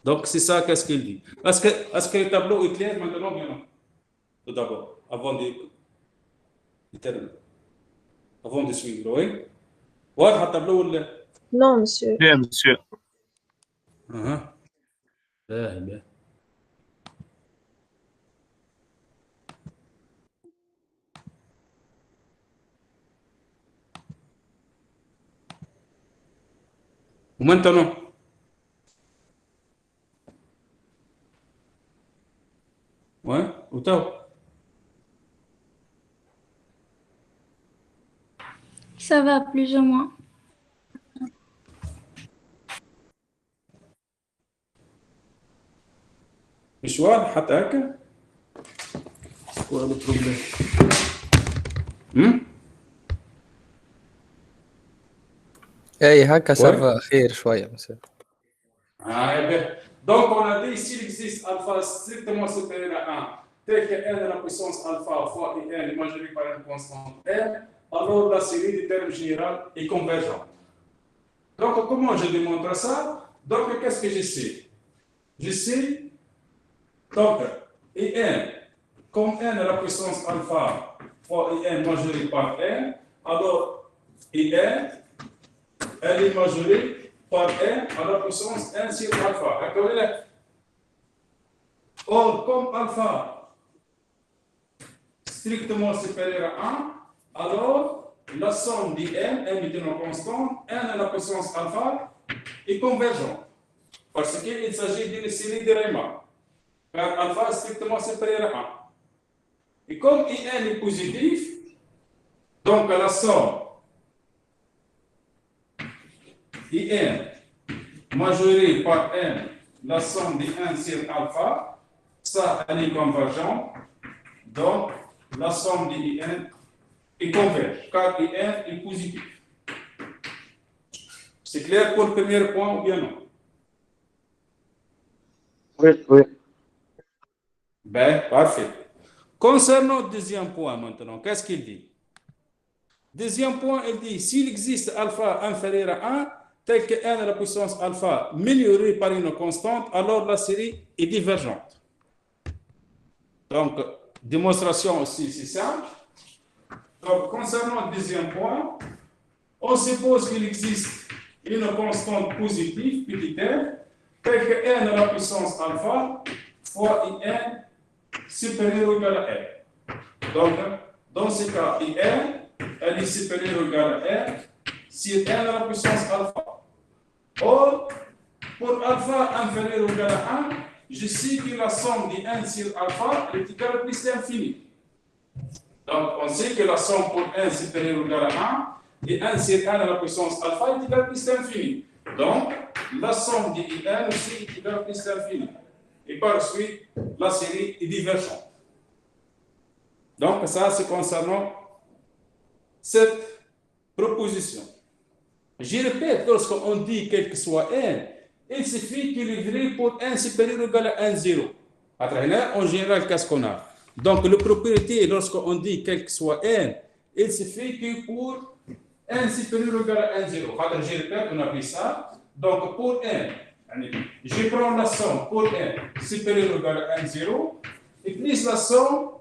Donc, c'est ça qu'est-ce qu'il dit. Est-ce que le tableau est clair maintenant, bien non? Tout d'abord, avant de suivre, oui. واضح التابلو ولا؟ Non, monsieur. Bien, monsieur. اها باهي باهي. ومنتنو ouais وتو Ça va, plus ou moins. مش واضح حتى هكا. ولا بروبليم. اي هكا صافا خير شويه مساء. Donc on a dit s'il existe alpha strictement supérieur à 1 tel que n à la puissance alpha fois n majoré par une constante n, alors la série des termes généraux est convergente. Donc comment je démontre ça? Donc qu'est-ce que je sais? Je sais donc n comme n à la puissance alpha fois n majoré par n, alors n elle est majorée par n à la puissance n sur alpha. Or, comme alpha strictement supérieur à 1, alors la somme de n est une constante, n à la puissance alpha est convergente. Parce qu'il s'agit d'une série de Riemann, car alpha est strictement supérieur à 1. Et comme n est positif, donc la somme IN majorée par n, la somme de n sur alpha, ça elle est convergente, donc la somme de IN est converge, car IN est positif. C'est clair pour le premier point ou bien non? Oui. Ben, parfait. Concernant le deuxième point maintenant, qu'est-ce qu'il dit? Deuxième point, il dit s'il existe alpha inférieur à 1, tel que n à la puissance alpha minoré par une constante, alors la série est divergente. Donc, démonstration aussi, c'est simple. Donc, concernant le deuxième point, on suppose qu'il existe une constante positive, petit n, telle que n à la puissance alpha fois in supérieur ou égal à n. Donc, dans ce cas, in, elle est supérieure ou égale à n sur n à la puissance alpha. Or, pour alpha inférieur ou égal à 1, je sais que la somme de n sur alpha est égale à plus l'infini. Donc, on sait que la somme pour n supérieur ou égal à 1 et n sur n à la puissance alpha est égale à plus l'infini. Donc, la somme de n aussi est égale à plus l'infini. Et par la suite, la série est divergente. Donc, ça, c'est concernant cette proposition. Je répète, lorsqu'on dit quel que soit n, il suffit qu'il est vrai pour n supérieur ou égal à 1, 0. En général, qu'est-ce qu'on a? Donc, la propriété, lorsqu'on dit quel que soit n, il suffit que pour n supérieur ou égal à 1, 0. Je répète, on a vu ça. Donc, pour n, je prends la somme pour n supérieur ou égal à 1, 0, et plus la somme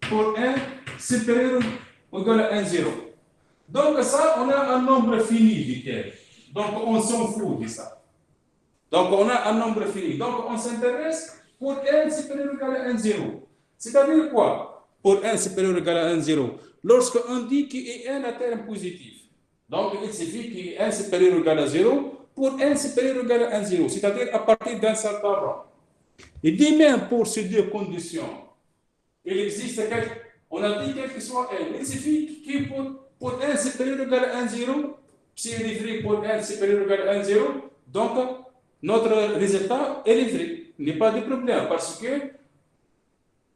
pour n supérieur ou égal à 1, 0. Donc ça, on a un nombre fini de termes. Donc on s'en fout de ça. Donc on a un nombre fini. Donc on s'intéresse pour n supérieur ou égal à 1, 0. C'est-à-dire quoi? Pour n supérieur ou égal à 1, 0. Lorsqu'on dit qu'il y a un terme positif, donc il suffit qu'il y ait n supérieur ou égal à 0 pour n supérieur ou égal à 1, 0. C'est-à-dire à partir d'un certain rang. Et dit même pour ces deux conditions, il existe on a dit quel que soit n. Il suffit qu'il pour n supérieur ou égal à 1, 0, si il est vrai pour n supérieur ou égal à 1, 0, donc notre résultat est vrai. Il n'y a pas de problème parce que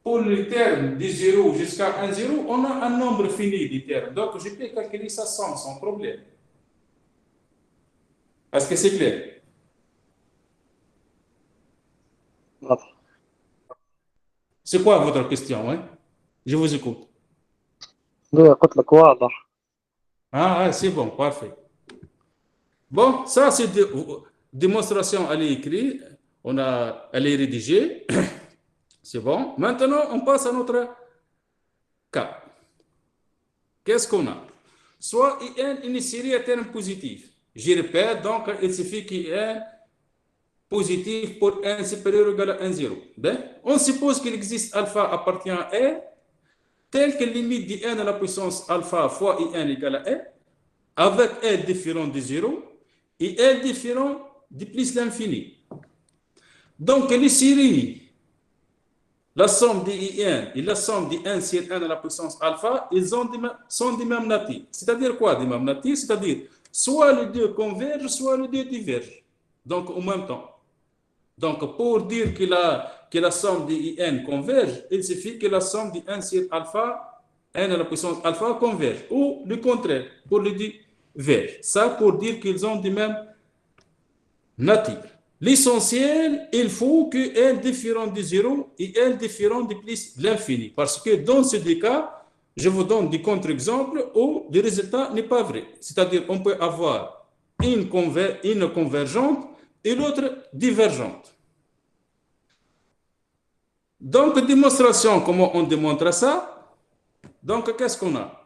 pour les termes de 0 jusqu'à 1, 0, on a un nombre fini de termes. Donc je peux calculer ça sans problème. Est-ce que c'est clair? C'est quoi votre question? Hein? Je vous écoute. قلت لك واضح. Ah, c'est bon, parfait. Bon, ça c'est démonstration à l'écrit. elle est rédigée. C'est bon. Maintenant, on passe à notre cas. Qu'est-ce qu'on a? Soit IN une série à terme positif. Je répète, donc il suffit qu'il y ait positif pour n supérieur ou égal à 1, 0. Ben, on suppose qu'il existe alpha appartient à R, tel que limite de n à la puissance alpha fois IN égale à R, avec L différent de 0 et L différent de plus l'infini. Donc, les séries, la somme de IN et la somme de n sur n à la puissance alpha, ils sont des mêmes natures. C'est-à-dire quoi, des mêmes natures? C'est-à-dire, soit les deux convergent, soit les deux divergent. Donc, en même temps. Donc, pour dire que la somme de IN converge, il suffit que la somme de n sur alpha, n à la puissance alpha, converge. Ou le contraire, pour le diverge. Ça, pour dire qu'ils ont des mêmes natures. L'essentiel, il faut que L différent de 0 et L différent de plus l'infini. Parce que dans ces deux cas, je vous donne des contre-exemples où le résultat n'est pas vrai. C'est-à-dire qu'on peut avoir une convergente et l'autre divergente. Donc, démonstration, comment on démontre ça? Donc, qu'est-ce qu'on a?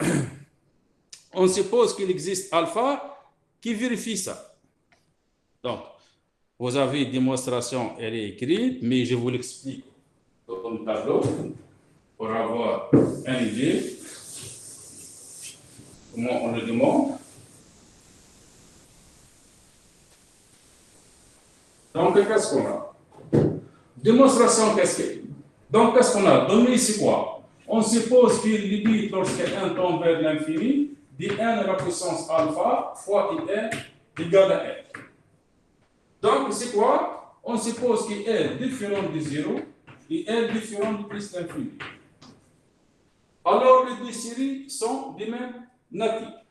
On suppose qu'il existe alpha qui vérifie ça. Donc, vous avez une démonstration, elle est écrite, mais je vous l'explique dans le tableau pour avoir une idée comment on le demande. Donc, qu'est-ce qu'on a? Démonstration, donc, qu'est-ce qu'on a? Donné ici quoi? On suppose qu'il limite lorsque n tend vers l'infini, de n à la puissance alpha fois n égale à n. Donc, c'est quoi? On suppose qu'il est différent de 0 et est différent de plus l'infini. Alors, les deux séries sont des mêmes natures.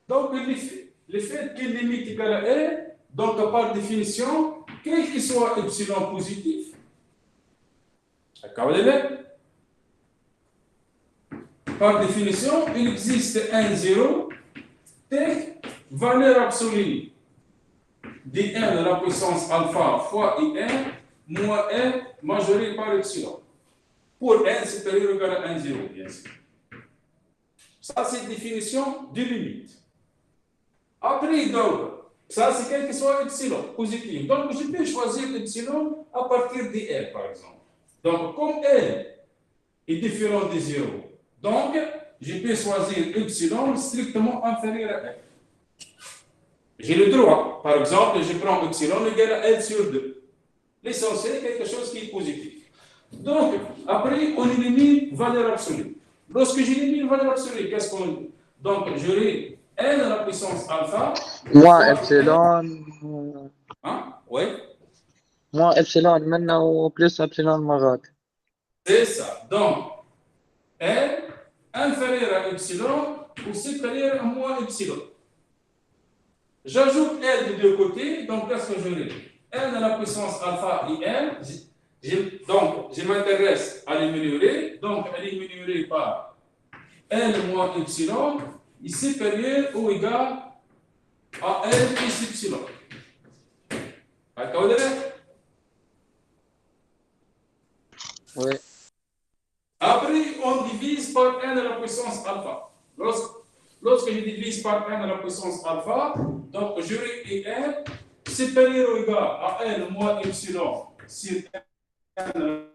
Donc, le fait que limite égale à R, donc par définition, quel que soit epsilon positif, par définition, il existe un 0 telle valeur absolue de n à la puissance alpha fois IN moins n majoré par epsilon. Pour n supérieur ou égal à 1, 0, bien sûr. Ça, c'est définition de limite. Après, donc, ça, c'est quel que soit epsilon positif. Donc, je peux choisir epsilon à partir de R, par exemple. Donc, comme R est différent de 0, donc, je peux choisir epsilon strictement inférieur à R. J'ai le droit. Par exemple, je prends epsilon égal à L sur 2. L'essentiel est quelque chose qui est positif. Donc, après, on élimine valeur absolue. Lorsque j'élimine valeur absolue, qu'est-ce qu'on dit? Donc, j'aurai n à la puissance alpha. Moins epsilon. Hein? Oui. Moins epsilon maintenant ou plus epsilon مرات. C'est ça. Donc, n inférieur à epsilon ou supérieur à moins epsilon. J'ajoute L de deux côtés, donc qu'est-ce que j'aurai? N à la puissance alpha et n. Donc, je m'intéresse à l'émuléré, donc elle est émulérée par L moins epsilon est supérieur ou égal à L plus epsilon. D'accord? Oui. Après, on divise par n à la puissance alpha. Lorsque je divise par n à la puissance alpha, donc j'aurai n supérieur ou égal à n moins epsilon sur n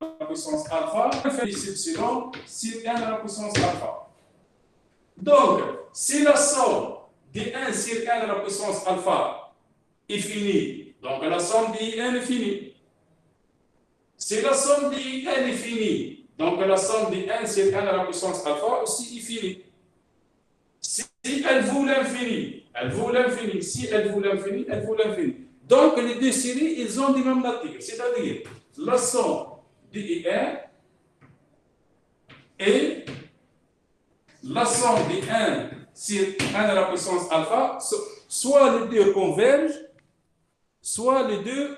à la puissance alpha, plus epsilon sur n à la puissance alpha. Donc, si la somme de n sur n à la puissance alpha est finie, donc la somme de n est finie. Si la somme de n est finie, donc la somme de n sur n à la puissance alpha aussi est finie. Si elle vaut l'infini, elle vaut l'infini. Si elle vaut l'infini, elle vaut l'infini. Donc les deux séries, ils ont des mêmes natures. C'est-à-dire la somme de n et la somme de n sur n à la puissance alpha, soit les deux convergent, soit les deux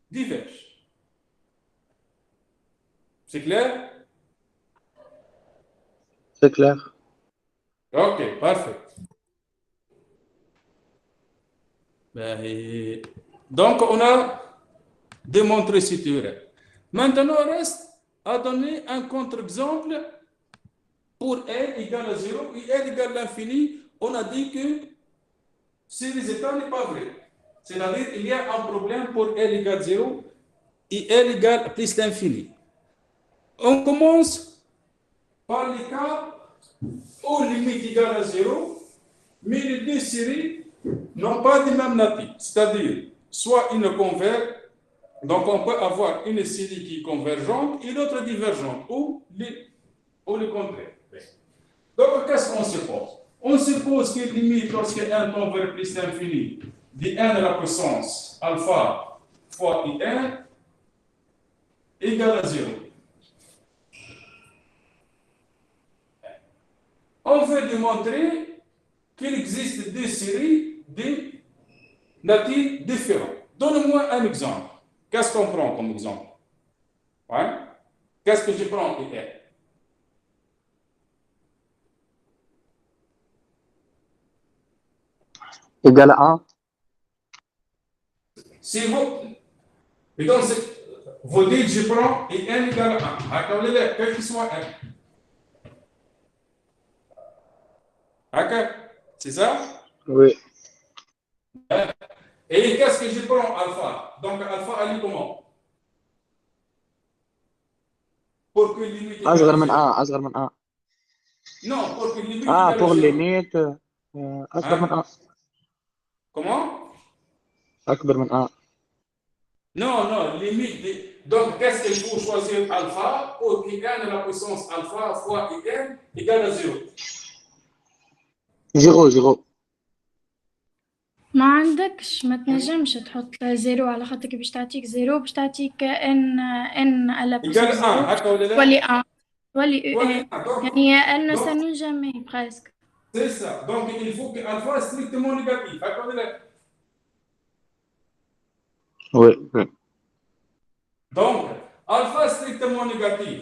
divergent. C'est clair? C'est clair. Ok, parfait. Donc, on a démontrer ce théorème. Maintenant, il reste à donner un contre-exemple pour L égale à 0 et L égale à l'infini. On a dit que ce résultat n'est pas vrai. C'est-à-dire qu'il y a un problème pour L égale 0 et L égale plus l'infini. On commence par les cas où limite égale à 0, mais les deux séries n'ont pas de même nature. C'est-à-dire, soit ils ne convergent, donc on peut avoir une série qui est convergente et l'autre divergente, ou le contraire. Donc, qu'est-ce qu'on suppose? On suppose que limite lorsque n tend vers plus l'infini de n à la puissance alpha fois in égale à 0. On veut démontrer qu'il existe deux séries de natures différentes. Donne-moi un exemple. Qu'est-ce qu'on prend comme exemple? Ouais? Qu'est-ce que je prends IN? Égal à 1. Si donc, vous dites je prends IN égale à 1. Quel que soit n. D'accord? C'est ça? Oui. Et qu'est-ce que je prends alpha? Donc alpha, elle est comment? Pour que limite égale أصغر à من 0. أصغر من Non, pour que limite égale à pour 0. ليميت أصغر من Hein? Comment? أكبر من Non, non, limite. Donc, qu'est-ce qu'il faut choisir alpha pour qu'il gagne la puissance alpha fois IN égale à 0. 0. ما عندكش، ما تنجمش تحط زيرو على خاطرك باش تعطيك زيرو، باش تعطيك ان على égale بوسيس 1, زيرو هكا ولا لا؟ تولي ان تولي Voilà, ان، donc, يعني ان donc, سانو جامي بريسك. c'est ça. Donc, il faut que alpha est strictement négatif. Haka ولا لا؟ Oui. Donc, alpha est strictement négatif.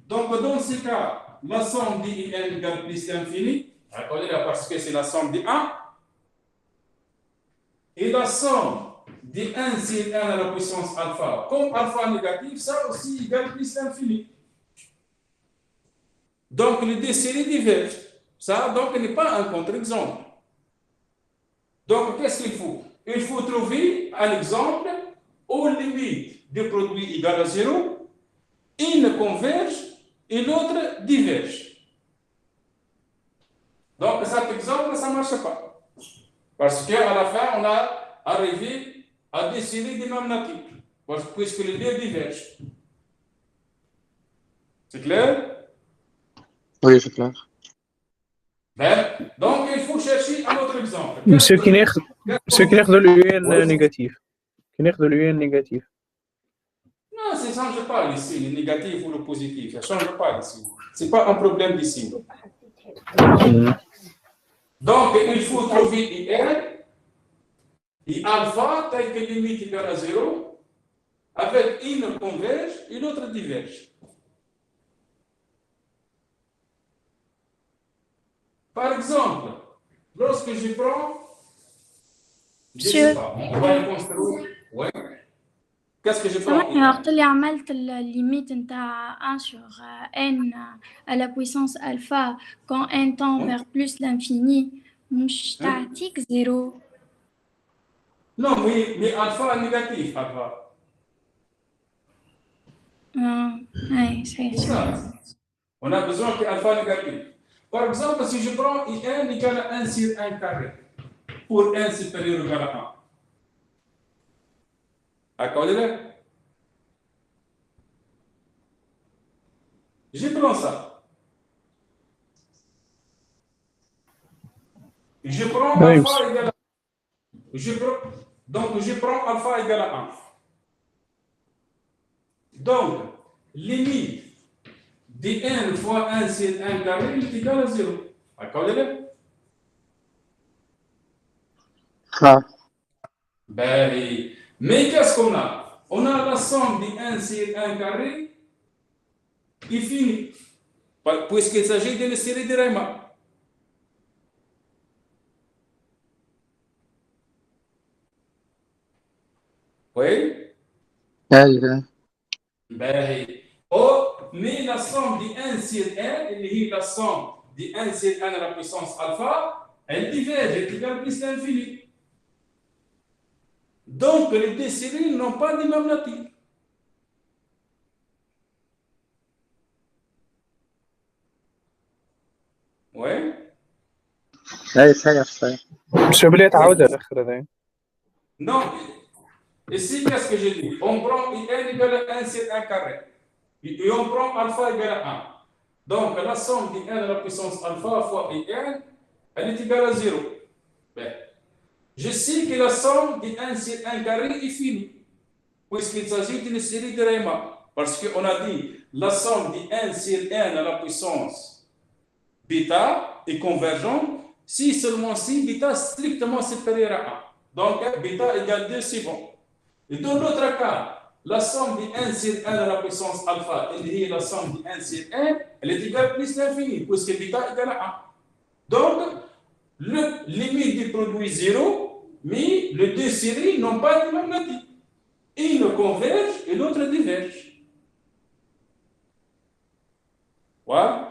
Donc, dans ce cas, la somme d'IN égale plus l'infini, haka ولا لا? Parce que c'est la somme de 1. Et la somme de 1 sur 1 à la puissance alpha, comme alpha négatif, ça aussi égale plus l'infini. Donc, les deux séries divergent. Ça, donc, n'est pas un contre-exemple. Donc, qu'est-ce qu'il faut? Il faut trouver un exemple aux limites du produit égal à 0, une converge et l'autre diverge. Donc, cet exemple, ça ne marche pas. Parce qu'à la fin, on a arrivé à des séries de même nature, puisque les deux divergent. C'est clair? Oui, c'est clair. Donc, il faut chercher un autre exemple. Ceux qui ناخذوا الUN négatif. Qui ناخذوا الUN négatif. Non, ça ne change pas ici, le négatif ou le positif. Ça ne change pas ici. Ce n'est pas un problème d'ici. Donc, il faut trouver IN et alpha tel que limite égale à 0, avec une converge et l'autre diverge. Par exemple, lorsque je prends, je ne sais pas, on va le construire. Ouais. Qu'est-ce que je prends? ثواني، وقت اللي عملت الليميت نتاع 1 sur n à la puissance alpha quand n tend vers plus l'infini مش تعطيك زيرو. Non, mais alpha est négatif, alpha. Ouais, c'est ça. On a besoin que alpha négatif. Par exemple, si je prends IN égale à 1 sur 1 carré, pour n supérieur ou égal à 1. D'accord? Je prends ça. Je prends alpha égale à 1. Donc, je prends alpha égale à 1. Donc, limite de n fois 1 sur 1 carré est égal à 0. D'accord? Mais qu'est-ce qu'on a? On a la somme de 1 sur 1 carré qui finit, puisqu'il s'agit d'une série de Riemann. Oui? أي باهي او مي لا سوم دي 1 سير ان اللي هي لا سوم دي 1 سير ان لا بويسونس الفا elle diverge, elle égale plus l'infini. Donc les deux séries n'ont pas de même nature. Ouais. أي صحيح صحيح. شو بلي تعاود على الاخر هذا. Non. Ici, qu'est-ce que j'ai dit? On prend n égale à 1 sur 1 carré. Et on prend alpha égale à 1. Donc, la somme de 1 à la puissance alpha fois n, elle est égale à 0. Ben, je sais que la somme de 1 sur 1 carré est finie, puisqu'il s'agit d'une série de Riemann. Parce qu'on a dit la somme de 1 sur n à la puissance bêta est convergente si seulement si bêta est strictement supérieur à 1. Donc, bêta égale 2, c'est bon. Et dans l'autre cas, la somme de 1 sur 1 à la puissance alpha, elle est la somme de 1 sur 1, elle est égale plus l'infini, puisque bêta égale à 1. Donc, le limite du produit 0, mais les deux séries n'ont pas de même nature. Une converge et l'autre diverge. Voilà.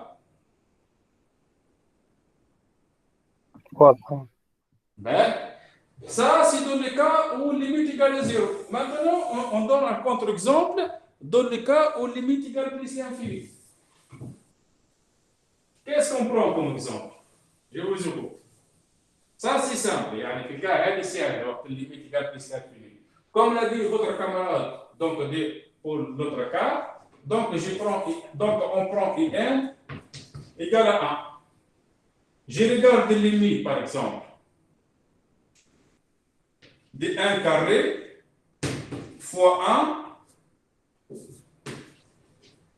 واضحة. Ben, ça, c'est dans le cas où limite égale à 0. Maintenant, on donne un contre-exemple dans le cas où limite égale plus l'infini. Qu'est-ce qu'on prend comme exemple? Je vous écoute. Ça, c'est simple. Il y a un cas, limite égale plus l'infini. Comme l'a dit votre camarade, donc pour l'autre cas, donc on prend IN égale à 1. Je regarde les limites, par exemple, de 1 carré fois 1,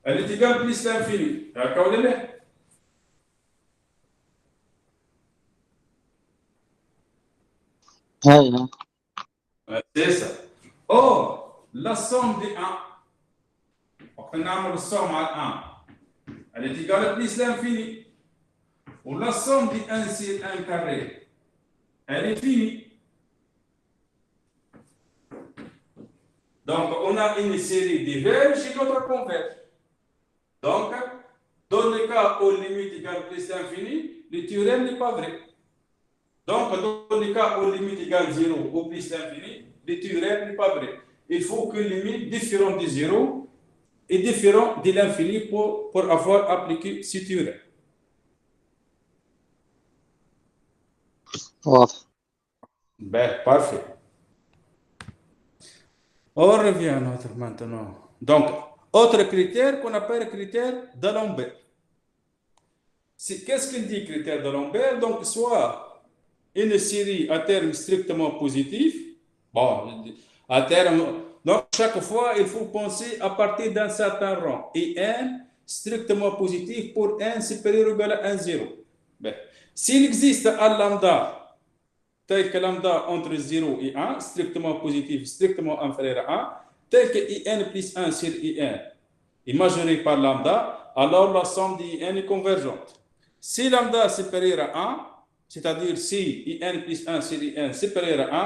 elle est égale plus l'infini. D'accord? أي C'est ça. Or, la somme de 1, on a la somme à 1, elle est égale à plus l'infini. Ou la somme de 1 sur 1 carré, elle est finie. Donc, on a une série diverge et l'autre converge. Donc, dans le cas où limite égale plus l'infini, le théorème n'est pas vrai. Donc, dans le cas où limite égale 0 ou plus l'infini, le théorème n'est pas vrai. Il faut que limite différente de 0 et différente de l'infini pour avoir appliqué ce théorème. واضح. Ben, parfait. On revient à notre maintenant. Donc, autre critère qu'on appelle critère d'Alembert. Qu'est-ce qu'il dit critère d'Alembert? Donc, soit une série à terme strictement positif, bon, à terme, donc chaque fois, il faut penser à partir d'un certain rang, et n strictement positif pour n supérieur ou égal à 1, 0. Ben, s'il existe un lambda, tel que lambda entre 0 et 1, strictement positif, strictement inférieur à 1, tel que in plus 1 sur in est majoré par lambda, alors la somme de in est convergente. Si lambda est supérieur à 1, c'est-à-dire si in plus 1 sur in est supérieur à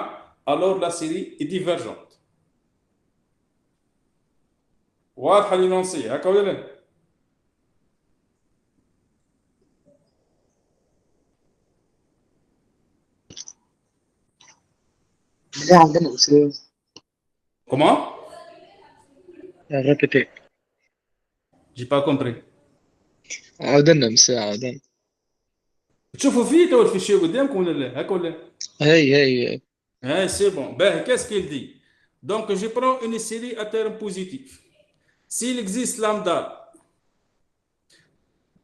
1, alors la série est divergente. واضحة l'énoncé, هكا ولا لا؟ لا عندنا أسلوب. Comment? ريبيتي. J'ai pas compris. عاودنا مساء عاودنا. تشوفوا فيه تو الفيشيه قدامكم ولا لا؟ هكا ولا؟ هي Hein, c'est bon. Ben, qu'est-ce qu'il dit? Donc, je prends une série à terme positif. S'il existe lambda,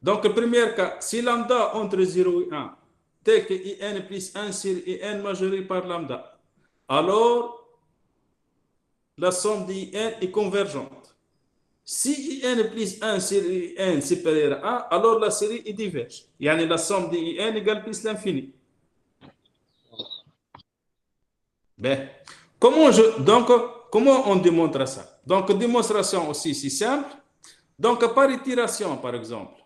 donc, le premier cas, si lambda entre 0 et 1, tel que in plus 1 sur in majoré par lambda, alors la somme de in est convergente. Si in plus 1 sur in supérieur à 1, alors la série est diverge. Yani la somme de in égale plus l'infini. Ben, comment on démontre ça? Donc, démonstration aussi, c'est simple. Donc, par itération, par exemple.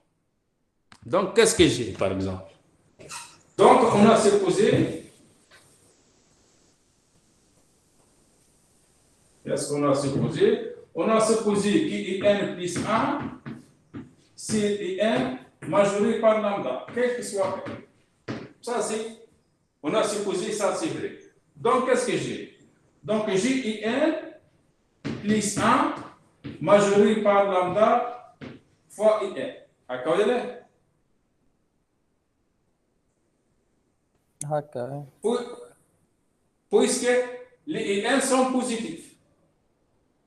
Donc, qu'est-ce que j'ai, par exemple? Donc, on a supposé Qu'est-ce qu'on a supposé? On a supposé qu'IN plus 1, c'est IN majoré par lambda, quel que soit. Ça, c'est, on a supposé ça, c'est vrai. Donc, qu'est-ce que j'ai? Donc, j'ai IN plus 1 majoré par lambda fois IN. D'accord? هكا. Puisque les IN sont positifs.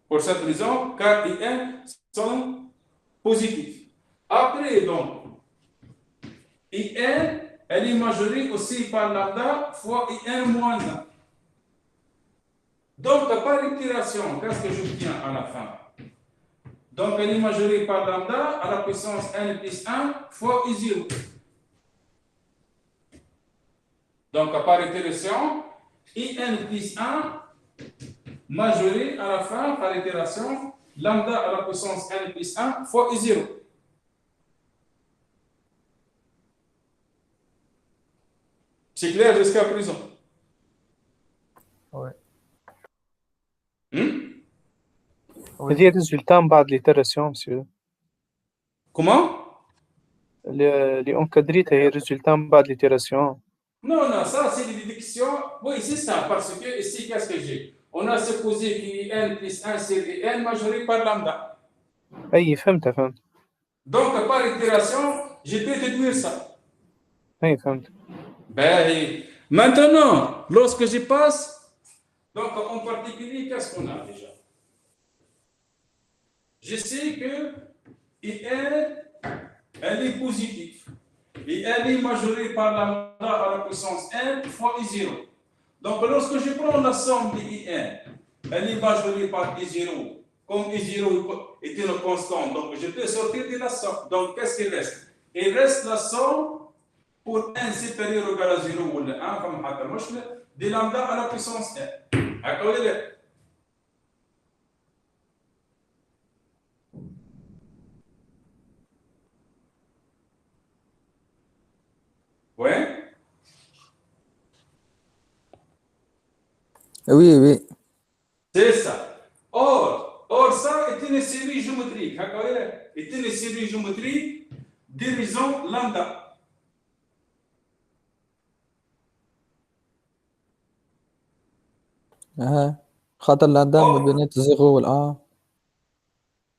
Pour cette raison, car IN sont positifs. Après, donc, IN, elle est majorée aussi par lambda fois IN moins 1. Donc, par itération, qu'est-ce que j'obtiens à la fin? Donc, elle est majorée par lambda à la puissance n plus 1 fois I0. Donc, par itération, IN plus 1 majoré à la fin par itération lambda à la puissance n plus 1 fois I0. C'est clair jusqu'à présent? Ouais. هذه résultat من بعد l'itération monsieur. Comment? اللي encadré هي résultat من بعد l'itération. Non, non, ça c'est des déductions. Oui, c'est ça, parce que ici, qu'est-ce que j'ai? On a supposé qu'N plus 1 c'est N majoré par lambda. أي فهمت. Donc, par itération, je peux déduire ça. أي فهمت. Ben, maintenant, lorsque je passe, donc en particulier, qu'est-ce qu'on a déjà? Je sais que IN, elle est positive. Et elle est majorée par lambda à la puissance n fois I0. Donc, lorsque je prends la somme de IN, elle est majorée par I0. Comme I0 est une constante, donc je peux sortir de la somme. Donc, qu'est-ce qu'il reste? Il reste la somme pour n supérieur ou égal à 0 ou 1, de lambda à la puissance n. D'accord? Ouais? Oui. C'est ça. Or, ça est une série géométrique. D'accord? Est une série géométrique dirigeant lambda. خاطر لامدا ما بين 0 وال 1.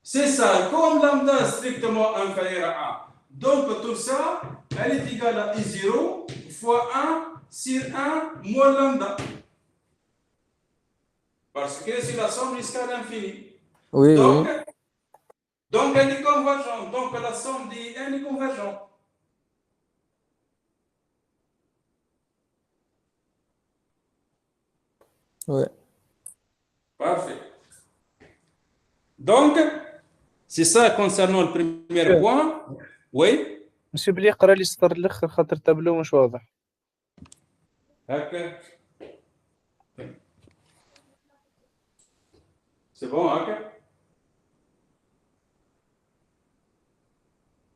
C'est ça. Comme lambda est strictement inférieur à 1, donc tout ça, elle est égale à I0 fois 1 sur 1 moins lambda. Parce que c'est la somme jusqu'à l'infini. Oui. Donc, elle est convergente. Donc, la somme des n est convergente. Oui. Parfait. Donc, c'est ça concernant le premier point. Oui. monsieur بلي يقرا لي السطر الاخر خاطر التابلو مش واضح. هكا. C'est bon, هكا.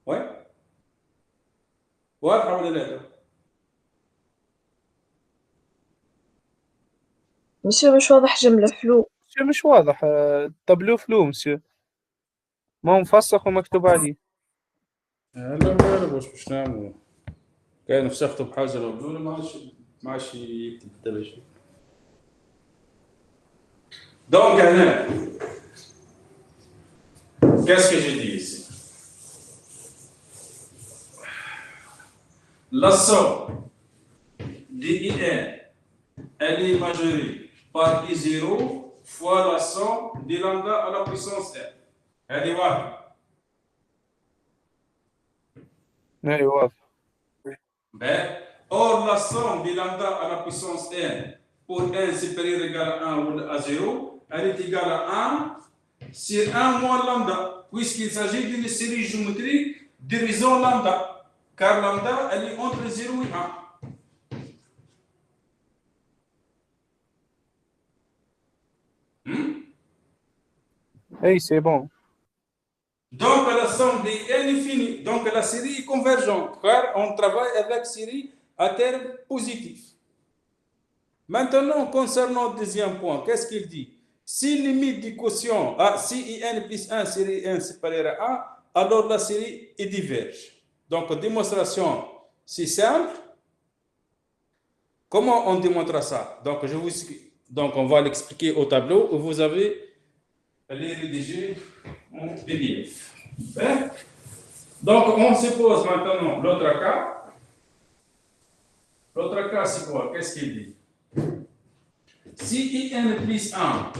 Oui. واضحة ولا لا؟ مسيو مش واضح جملة فلو. monsieur مش واضح التابلو فلو monsieur. ما هو مفسخ ومكتوب عليه. لا ما نعرفوش باش نعملوا. كاين فسخته بحاجة لو بدون ما عادش يكتب التلفزيون. Donc, qu'est-ce que j'ai dit ici? La somme d'IN, elle est majorée par I0 fois la somme de lambda à la puissance n. Elle est واضحة. أي واضح. Or, la somme de lambda à la puissance n pour n supérieur ou égal à 1 ou à 0, elle est égale à 1 sur 1 moins lambda, puisqu'il s'agit d'une série géométrique divisant lambda, car lambda, elle est entre 0 et 1. أي c'est bon. Donc, la somme des n est finie. Donc, la série est convergente, car on travaille avec série à terme positif. Maintenant, concernant le deuxième point, qu'est-ce qu'il dit? Si limite du quotient, si in plus 1 série 1 supérieur à 1, alors la série est diverge. Donc, démonstration, c'est simple. Comment on démontre ça? Donc, on va l'expliquer au tableau où vous avez les rédigés en PDF. Donc, on se pose maintenant l'autre cas. L'autre cas, c'est quoi? Qu'est-ce qu'il dit? Si in plus 1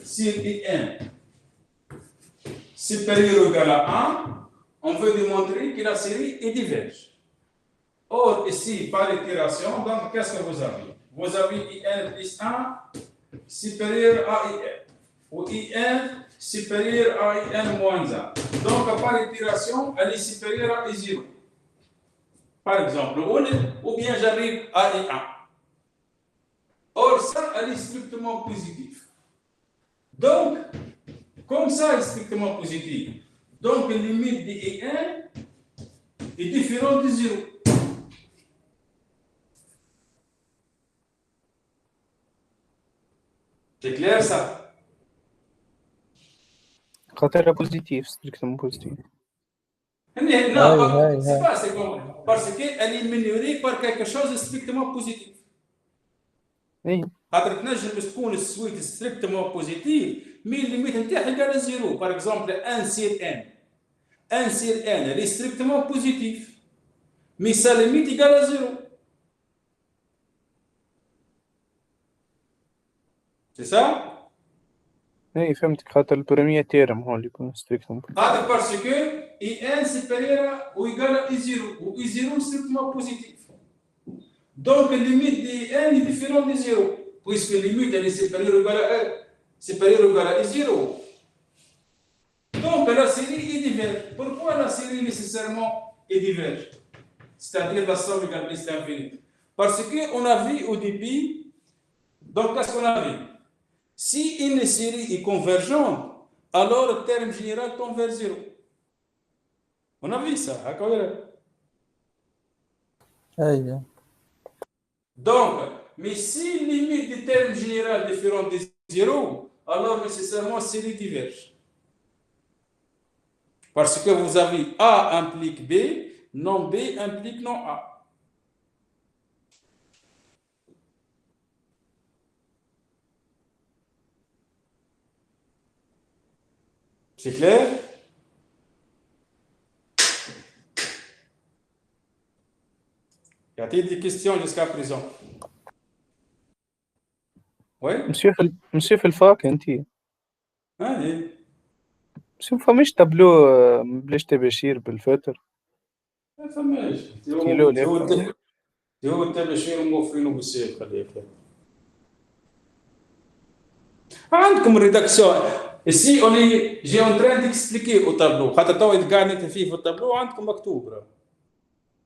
sur in supérieur ou égal à 1, on veut démontrer que la série est diverge. Or, ici, par itération, donc, qu'est-ce que vous avez? Vous avez in plus 1 supérieur à in, ou in supérieur à in moins 1. Donc, par itération, elle est supérieure à I0. Par exemple, ou bien j'arrive à I1. Or, ça, elle est strictement positive. Donc, comme ça est strictement positive, donc la limite de I1 est différente de 0. C'est clair ça? خاطرها بوزيتيف ستريكتومون بوزيتيف. Non, c'est pas c'est comme parce qu'elle est minorée par quelque chose de strictement positif. اي خاطر تنجم تكون السويت strictement positif, mais الليميت نتاعها égale à 0. Par exemple, 1 sur n. 1 sur n, elle est strictement positif, mais sa limite égale à 0. C'est ça? اي فهمتك خاطر البريمية تيرم هو اللي يكون ستريكتومون Ah, parce que I1 supérieur ou égal à I0, ou I0 strictement positif. Donc, la limite de I1 est différente de 0, puisque la limite elle est supérieure ou égale à 1, supérieure ou égale à I0. Donc, la série est diverge. Pourquoi la série nécessairement est diverge? C'est-à-dire la somme égale plus l'infini. Parce qu'on a vu au début, donc qu'est-ce qu'on a vu? Si une série est convergente, alors le terme général tombe vers 0. On a vu ça, d'accord? ايوه Donc, mais si limite du terme général différent de 0, alors nécessairement série diverge. Parce que vous avez A implique B, non B implique non A. C'est clair? Y a-t-il des questions jusqu'à présent? Oui? مسيو في الفاك انت Allez. مسيو فماش تابلو بلاش تباشير بالفاتر ما فماش. كيلو هو التباشير موفرينه بالسيف خليك. عندكم rédaction. Ici, j'ai en train d'expliquer au tableau. خاطر تو قاعد فيه في التابلو عندكم مكتوب راه.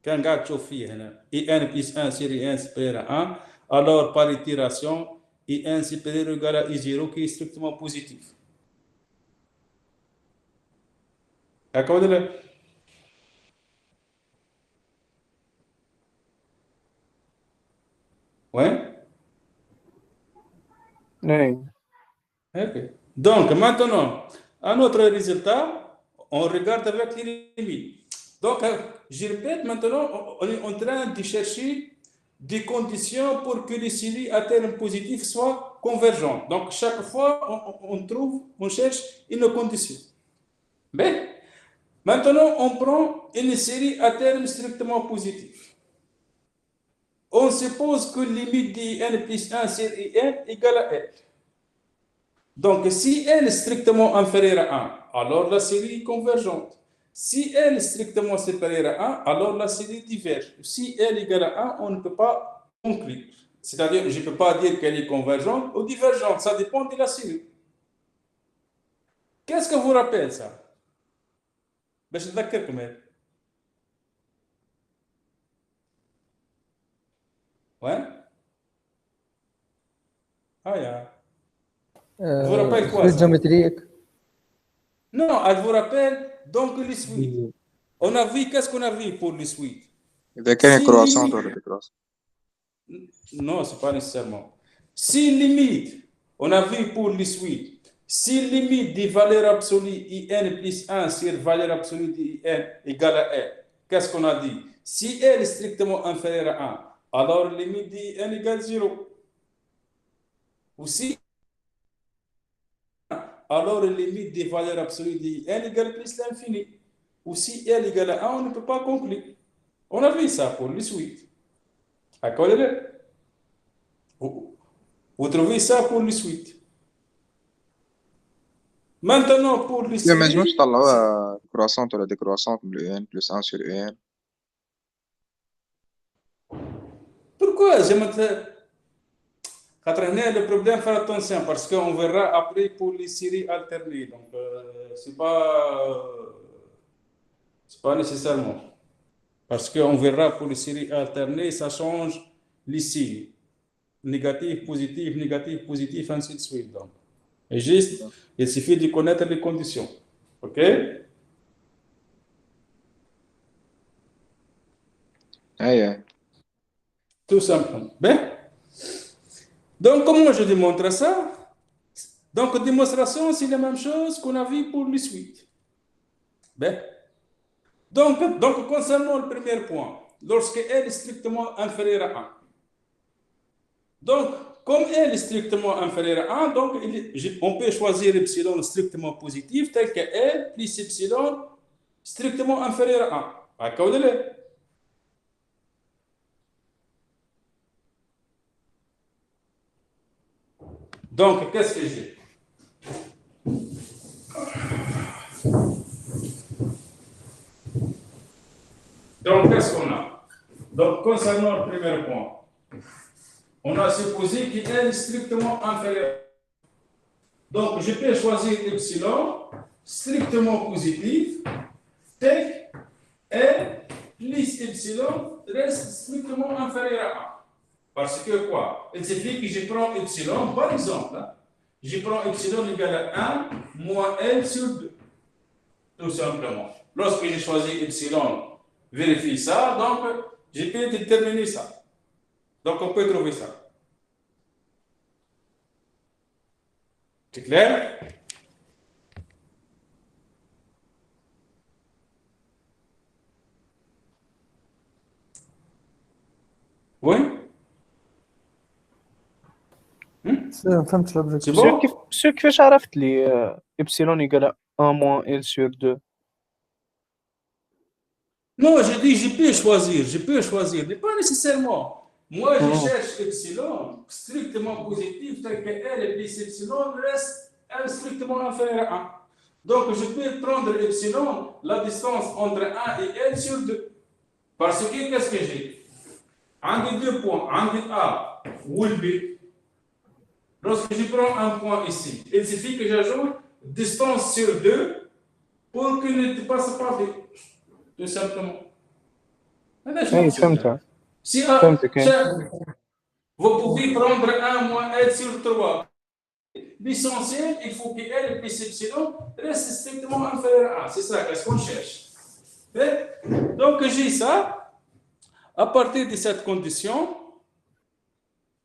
كان قاعد تشوف فيه هنا. I1 plus 1 série 1 supérieur à 1, alors par itération, I1 supérieur ou égal à I0 qui est strictement positif. D'accord là? Ouais? اي Ok. Donc, maintenant, un autre résultat, on regarde avec les limites. Donc, je répète, maintenant, on est en train de chercher des conditions pour que les séries à terme positif soient convergentes. Donc, chaque fois, on cherche une condition. Mais, maintenant, on prend une série à terme strictement positif. On suppose que limite de n plus 1 sur n égale à n. Donc, si n est strictement inférieure à 1, alors la série est convergente. Si n est strictement supérieure à 1, alors la série diverge. Si n est égale à 1, on ne peut pas conclure. C'est-à-dire, je ne peux pas dire qu'elle est convergente ou divergente. Ça dépend de la série. Qu'est-ce que vous rappelle ça? باش نذكركم هذا. Ouais? Ah, yeah. Vous rappelle quoi ça? جيومتريك Non, elle vous rappelle donc les suites. On a vu, qu'est-ce qu'on a vu pour les suites? إذا كان Si كرواسون limite- ولا ديكرواسون. Non, ce n'est pas nécessairement. Si limite On a vu pour les suites. Si limite des valeurs absolues IN plus 1 sur valeur absolue d'IN égale à N, qu'est-ce qu'on a dit? Si L est strictement inférieur à 1, alors limite d'IN égale 0. Ou si alors la limite des valeurs absolues d'IN égale plus l'infini. Ou si L égale à 1, on ne peut pas conclure. On a vu ça pour les suites. Vous trouvez ça pour les suites. Maintenant, pour les ما séries, ينجموش يطلعوها كرواسونت ولا ديكرواسونت من لو ان بلس 1 sur ان. pourquoi le problème, faire attention, parce qu'on verra après pour les séries alternées. Donc, c'est pas nécessairement. Parce qu'on verra pour les séries alternées, ça change les signes. Négatif, positif, ainsi de suite. Donc, et juste, il suffit de connaître les conditions. OK? اي Tout simplement. Bien. Donc, comment je démontre ça? Donc, démonstration, c'est la même chose qu'on a vu pour les suites. Bien. Donc, concernant le premier point, lorsque L est strictement inférieur à 1. Donc, comme L est strictement inférieur à 1, donc on peut choisir epsilon strictement positif tel que L plus epsilon strictement inférieur à 1. D'accord? Donc, qu'est-ce que j'ai? Donc, qu'est-ce qu'on a? Donc, concernant le premier point, on a supposé qu'il est strictement inférieur. Donc, je peux choisir epsilon strictement positif, tel que plus epsilon reste strictement inférieur à 1. Parce que quoi? Il suffit que je prends epsilon, par exemple, je prends epsilon égal à 1 moins L sur 2. Tout simplement. Lorsque j'ai choisi epsilon, vérifie ça, donc je peux déterminer ça. Donc on peut trouver ça. C'est clair? Oui? فهمت لوبجيكتيف. C'est bon? سير كيفاش عرفت لي إبسيلون يقال 1 moins L sur 2؟ Non, je dis je peux choisir, mais pas nécessairement. Moi, je cherche epsilon strictement positif, tel que L et plus epsilon reste L strictement inférieur à 1. Donc, je peux prendre epsilon, la distance entre 1 et L sur 2. Parce que, qu'est-ce que j'ai? Un des deux points, un des A ou le B. Lorsque je prends un point ici, il suffit que j'ajoute distance sur 2 pour qu'il ne dépasse pas B. Tout simplement. أي فهمتها. Si فهمتك. vous pouvez prendre 1 moins L sur 3. L'essentiel, il faut que L plus epsilon reste strictement inférieur à 1. C'est ça, qu'est-ce qu'on cherche. Donc, j'ai ça. À partir de cette condition,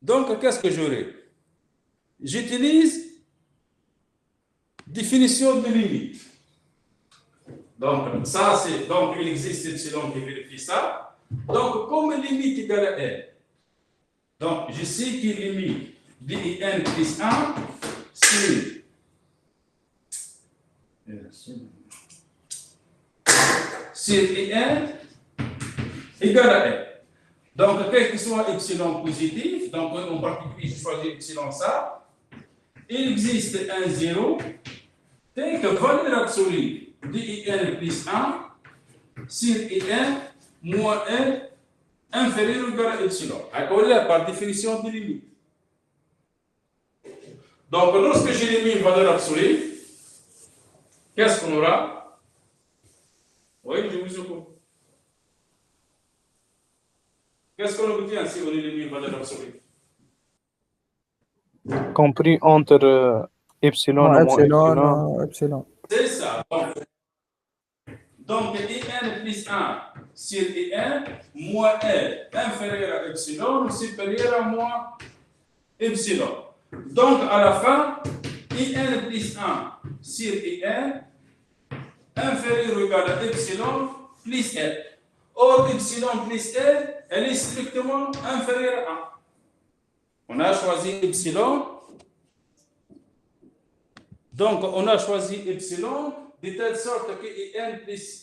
donc, qu'est-ce que j'aurai? J'utilise définition de limite. Donc, ça, c'est. Donc, il existe epsilon qui vérifie ça. Donc, comme limite égale à L, donc je sais que limite de IN plus 1 sur IN égale à L. Donc, quel que soit epsilon positif, donc en particulier, je choisis epsilon ça, il existe un 0 tel que valeur absolue de IN plus 1 sur IN moins N inférieur ou égal à epsilon. Alors là, par définition de limite. Donc, lorsque j'élimine une valeur absolue, qu'est-ce qu'on aura? Oui, je vous écoute. Qu'est-ce qu'on obtient si on élimine une valeur absolue? Compris entre epsilon et moins epsilon. C'est ça. Donc, IN plus 1 sur IN moins L inférieur à epsilon ou supérieur à moins epsilon. Donc, à la fin, IN plus 1 sur IN inférieur ou égal à epsilon plus L. Or, epsilon plus L, elle est strictement inférieure à 1. On a choisi epsilon. Donc, on a choisi epsilon de telle sorte que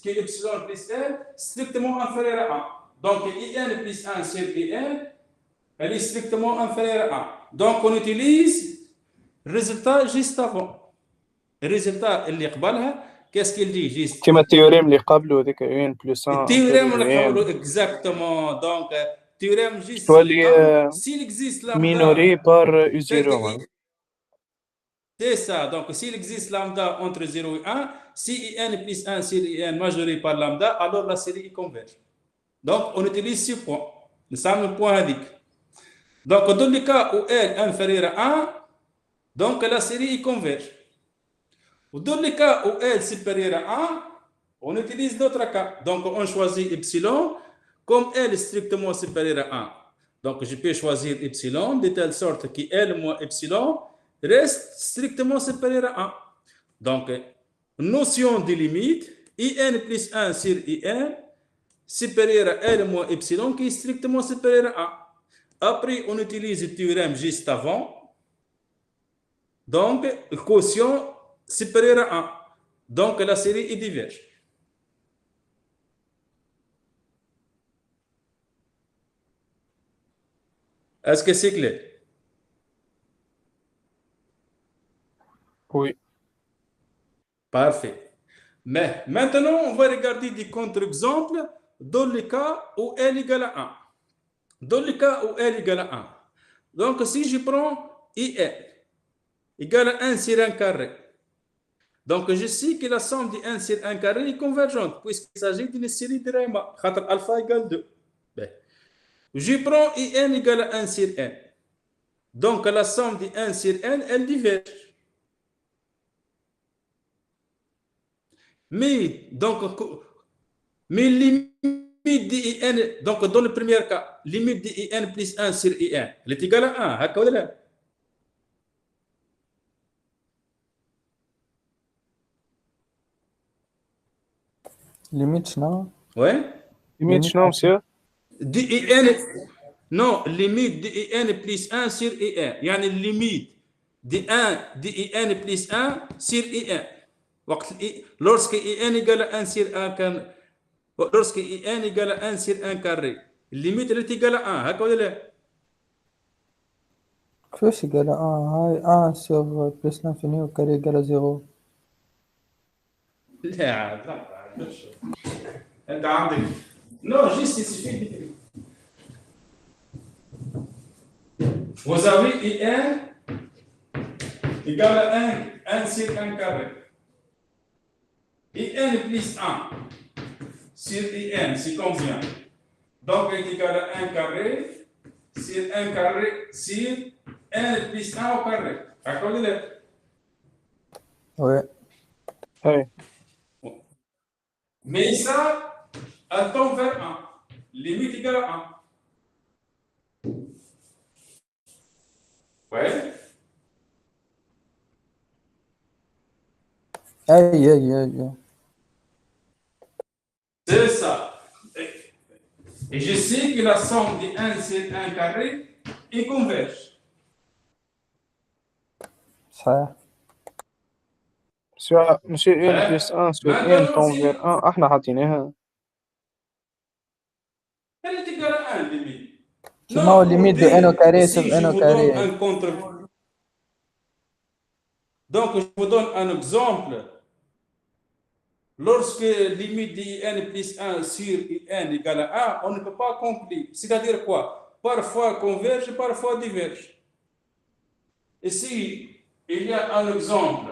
epsilon plus L strictement inférieur à 1. Donc, IN plus 1 sur IN, elle est strictement inférieure à 1. Donc, on utilise le résultat juste avant. Le résultat, اللي قبلها, qu'est-ce qu'il dit juste? كما التيوريم اللي قبله هذاك ان بلس 1 التيوريم اللي قبله exactement. Donc, théorème juste تولي s'il existe lambda. مينوري بار يو زيرو. C'est ça. Donc, s'il existe lambda entre 0 et 1, si IN plus 1 sur IN majoré par lambda, alors la série converge. Donc, on utilise ce point. Le fameux point indique. Donc, dans le cas où L est inférieur à 1, donc la série converge. Dans le cas où L est supérieur à 1, on utilise d'autres cas. Donc, on choisit epsilon comme L est strictement supérieur à 1. Donc, je peux choisir epsilon de telle sorte que L moins epsilon reste strictement supérieur à 1. Donc, notion de limite, IN plus 1 sur IN supérieur à L moins epsilon qui est strictement supérieur à 1. Après, on utilise le théorème juste avant. Donc, quotient supérieur à 1. Donc, la série est diverge. Est-ce que c'est clair? Oui. Parfait. Mais maintenant, on va regarder des contre-exemples dans le cas où L égale à 1. Dans le cas où L égale à 1. Donc, si je prends IN égale à 1 sur 1 carré, donc je sais que la somme de 1 sur 1 carré est convergente, puisqu'il s'agit d'une série de Riemann, alpha égale 2. Ben, je prends IN égale à 1 sur N. Donc, la somme de 1 sur N, elle diverge. Mais, donc, mais limite de IN, donc dans le premier cas, limite de IN plus 1 sur IN, elle est égale à 1. هكا ولا لا؟ ليميت شنو؟ Ouais. ليميت شنو مسيو؟ دي IN, non, limite de IN plus 1 sur IN. يعني limite de 1 de IN plus 1 sur IN. وقت lorsque IN égale à 1 sur 1 كان lorsque IN égale à 1 sur 1 carré, limite elle est égale à 1. هكا ولا لا؟ كيفاش قال هاي سيغ بلس لانفيني وكاري قال زيرو. لا انت عندك non juste il suffit d'écrire. Vous avez IN égale à 1 sur 1 carré. IN plus 1 sur IN, c'est combien? Donc, il est égal à 1 carré sur 1 carré sur 1 plus 1 au carré. Accordez-le. وي هاي Mais ça, elle tend vers 1. Limite égale à 1. Ouais. اي C'est ça. Et je sais que la somme de 1 sur 1 carré est converge. صحيح. ماشي ان بلس 1 سور ان كونفير 1 احنا حاطينها. Elle est égale à 1 limite. شنو هو الليميت دو ان او كاري Si سيغ je ان او vous donne كاري؟ un contre. Donc, je vous donne un exemple. Lorsque limite de n plus 1 sur n égale à 1, on ne peut pas conclure. C'est-à-dire quoi? Parfois converge, parfois diverge. Ici, il y a un exemple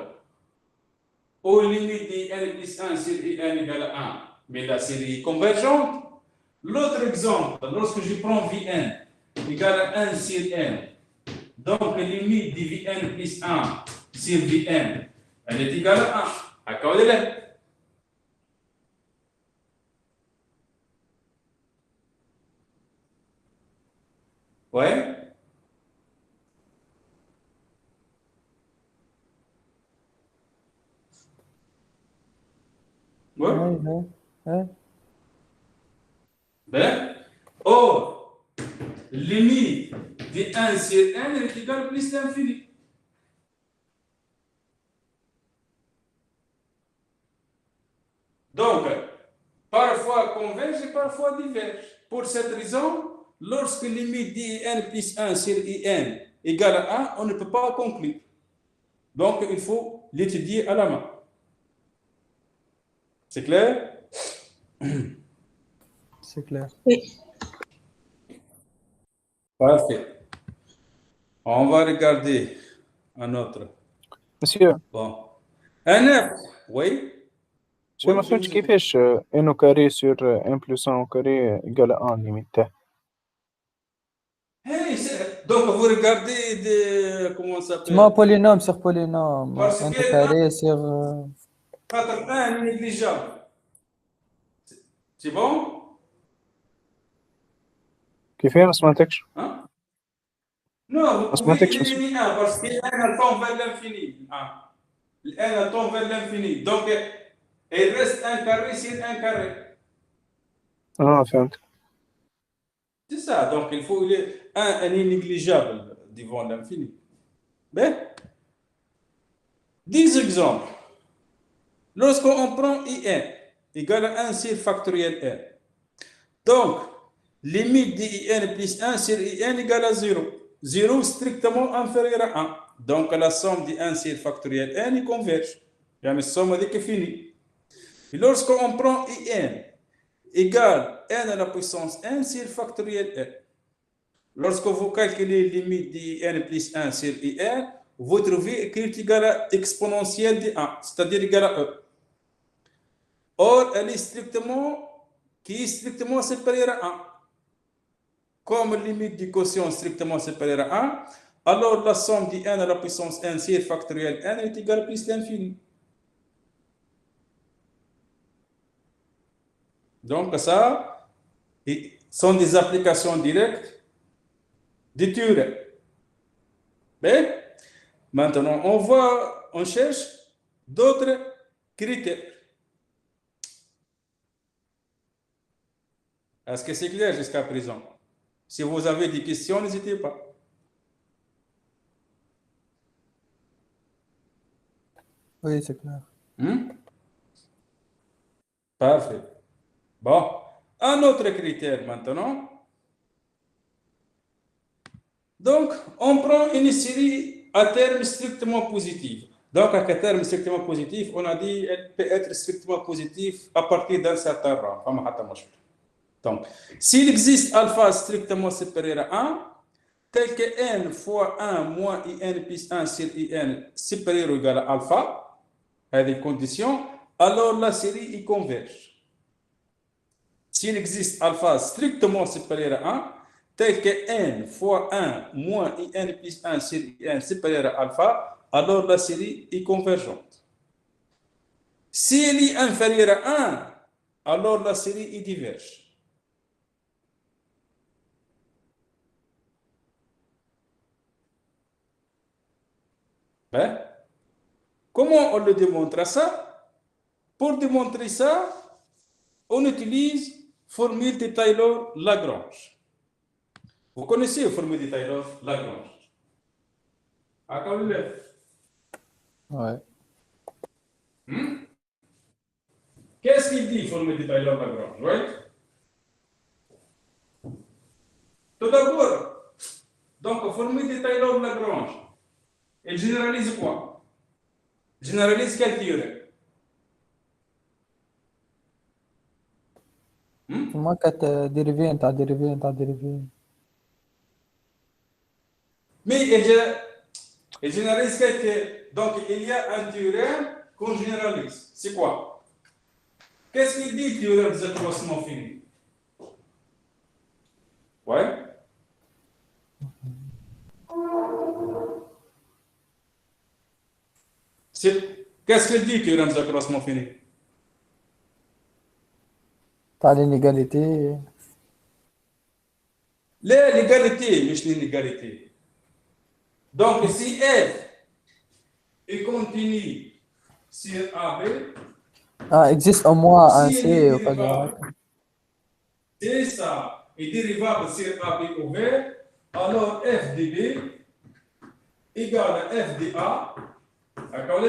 où limite de n plus 1 sur n égale à 1, mais la série est convergente. L'autre exemple, lorsque je prends Vn égale à 1 sur n, donc limite de Vn plus 1 sur Vn, elle est égale à 1. Accordez-le. Ouais. Ouais. Ouais. Ben, or, limite de 1 sur n est égale à plus l'infini. Donc, parfois converge et parfois diverge. Pour cette raison, lorsque limite d'in plus 1 sur in égale à 1, on ne peut pas conclure. Donc, il faut l'étudier à la main. C'est clair? C'est clair. Oui. Parfait. On va regarder un autre. Monsieur, Bon. Un F, oui. monsieur ما فهمتش كيفاش ان كاري سور ان بلس ان كاري ايكال ان ليميت. Hey, donc, vous regardez comment ça Tu m'as s'appelle? polynôme sur polynôme. Parce Un que carré sur. 4 1 négligeable. C'est bon? كيفاش ما سمعتكش؟ Hein? Non, vous pouvez éliminer 1 parce que n tend vers l'infini. N tend vers l'infini. Donc, il reste un carré sur un carré. فهمت. C'est ça. Donc, il faut un négligeable devant l'infini. Ben, 10 exemples. Lorsqu'on prend in égale à 1 sur factoriel n. Donc, limite de in plus 1 sur in égale à 0. 0 strictement inférieur à 1. Donc, la somme de 1 sur factoriel n converge. Il y a une somme qui est finie. Et lorsqu'on prend in égale n à la puissance n sur factoriel n. Lorsque vous calculez limite de n plus 1 sur in, vous trouvez qu'il est égal à exponentielle de 1, c'est-à-dire égal à e. Or, elle est strictement supérieure à 1. Comme limite du quotient strictement supérieure à 1, alors la somme de n à la puissance n sur factoriel n est égale à plus l'infini. Donc, ça sont des applications directes du théorème. Mais, maintenant, on cherche d'autres critères. Est-ce que c'est clair jusqu'à présent? Si vous avez des questions, n'hésitez pas. Oui, c'est clair. Parfait. Bon, un autre critère maintenant. Donc, on prend une série à terme strictement positif. Donc, à terme strictement positif, on a dit qu'elle peut être strictement positif à partir d'un certain rang. Donc, s'il existe alpha strictement supérieur à 1, tel que n fois 1 moins in plus 1 sur in supérieur ou égal à alpha, à des conditions, alors la série y converge. S'il existe alpha strictement supérieur à 1, tel que n fois 1 moins in plus 1 sur in supérieur à alpha, alors la série est convergente. Si elle est inférieure à 1, alors la série y diverge. Ben, comment on le démontre ça? Pour démontrer ça, on utilise formule de Taylor-Lagrange. Vous connaissez la formule de Taylor-Lagrange? Ouais. Qu'est-ce qu'il dit, formule de Taylor-Lagrange? Right? Tout d'abord, donc, formule de Taylor-Lagrange, elle généralise quoi? Généralise quel théorème? Moi, quand dérivé, t'as dérivé. Mais elle généralise donc il y a un théorème qu'on généralise. C'est quoi? Qu'est-ce qu'il dit, le théorème des accroissements finis? Ouais. Qu'est-ce qu'il dit, le théorème des accroissements finis? T'as l'inégalité. L'égalité, mais je l'inégalité. Donc, si f est continu sur AB, Ah, existe au moins un Si elle C est ou pas grave. dérivable, c'est ça, est dérivable sur AB ouvert, alors f de B égale à f de A, d'accord,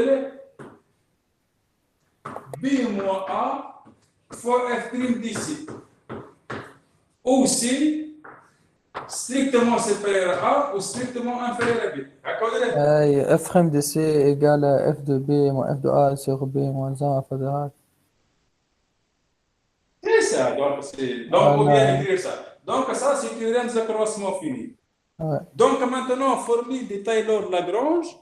B moins A fois f' d'ici. Ou C strictement supérieur à A ou strictement inférieur à B. D'accord? F' de C égale à F de B moins F de A sur B moins 1 fédéral. C'est ça. Donc, on vient Voilà. d'écrire ça. Donc, ça, c'est théorème d'accroissement fini. Ouais. Donc, maintenant, formule de Taylor-Lagrange,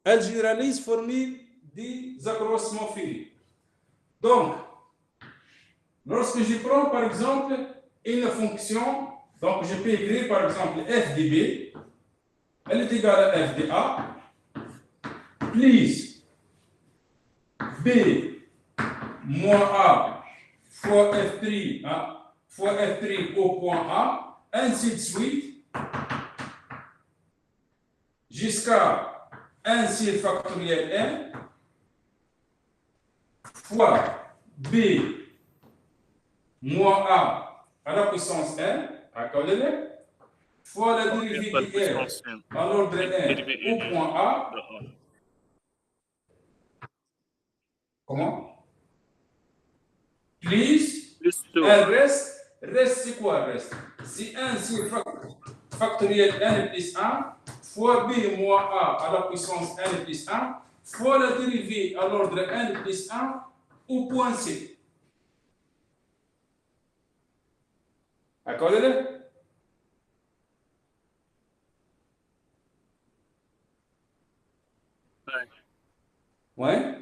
elle généralise formule des accroissements finis. Donc, lorsque je prends, par exemple, une fonction, donc je peux écrire, par exemple, f de B, elle est égale à f de A, plus B moins A fois F3, hein, fois F3 au point A, ainsi de suite, jusqu'à 1 sur factoriel n fois B moins A à la puissance n, accordez-le, fois la dérivée de R à l'ordre n au point A, comment? Plus, un reste c'est quoi le reste? C'est 1 sur factoriel n plus 1 fois b moins a à la puissance n plus 1 fois la dérivée à l'ordre n plus 1 au point c. D'accord? Ouais.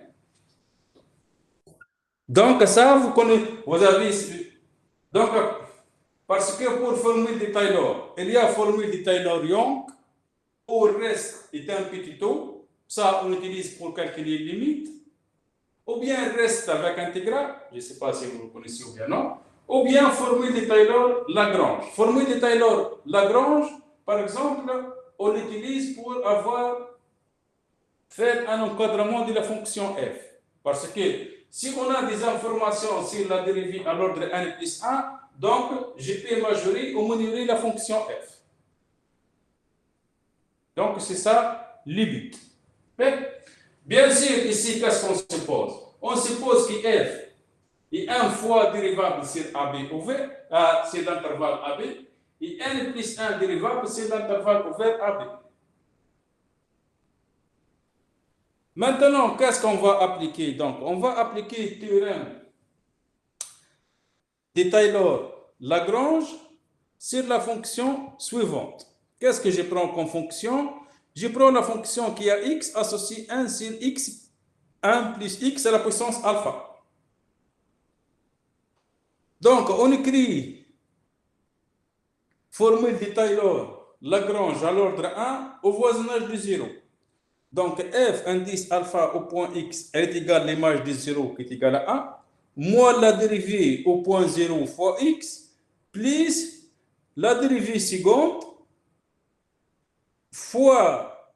Donc ça, vous connaissez, vous avez... Donc, parce que pour formule de Taylor, il y a formule de Taylor-Young, où le reste est un petit taux, ça on utilise pour calculer les limites, ou bien il reste avec intégral, je ne sais pas si vous le connaissez ou bien non, ou bien formule de Taylor-Lagrange. Formule de Taylor-Lagrange, par exemple, on l'utilise pour avoir fait un encadrement de la fonction f. Parce que si on a des informations sur la dérivée à l'ordre n plus 1, donc je peux majorer ou minorer la fonction f. Donc c'est ça le but. Mais, bien sûr, ici, qu'est-ce qu'on suppose? On suppose que f est un fois dérivable sur AB ouvert, sur l'intervalle AB, et n plus 1 dérivable sur l'intervalle ouvert AB. Maintenant, qu'est-ce qu'on va appliquer? Donc, on va appliquer le théorème de Taylor-Lagrange sur la fonction suivante. Qu'est-ce que je prends comme fonction? Je prends la fonction qui a x associée 1 sur x, 1 plus x à la puissance alpha. Donc, on écrit formule de Taylor-Lagrange à l'ordre 1 au voisinage de 0. Donc, f indice alpha au point x est égal à l'image de 0 qui est égal à 1, moins la dérivée au point 0 fois x, plus la dérivée seconde fois,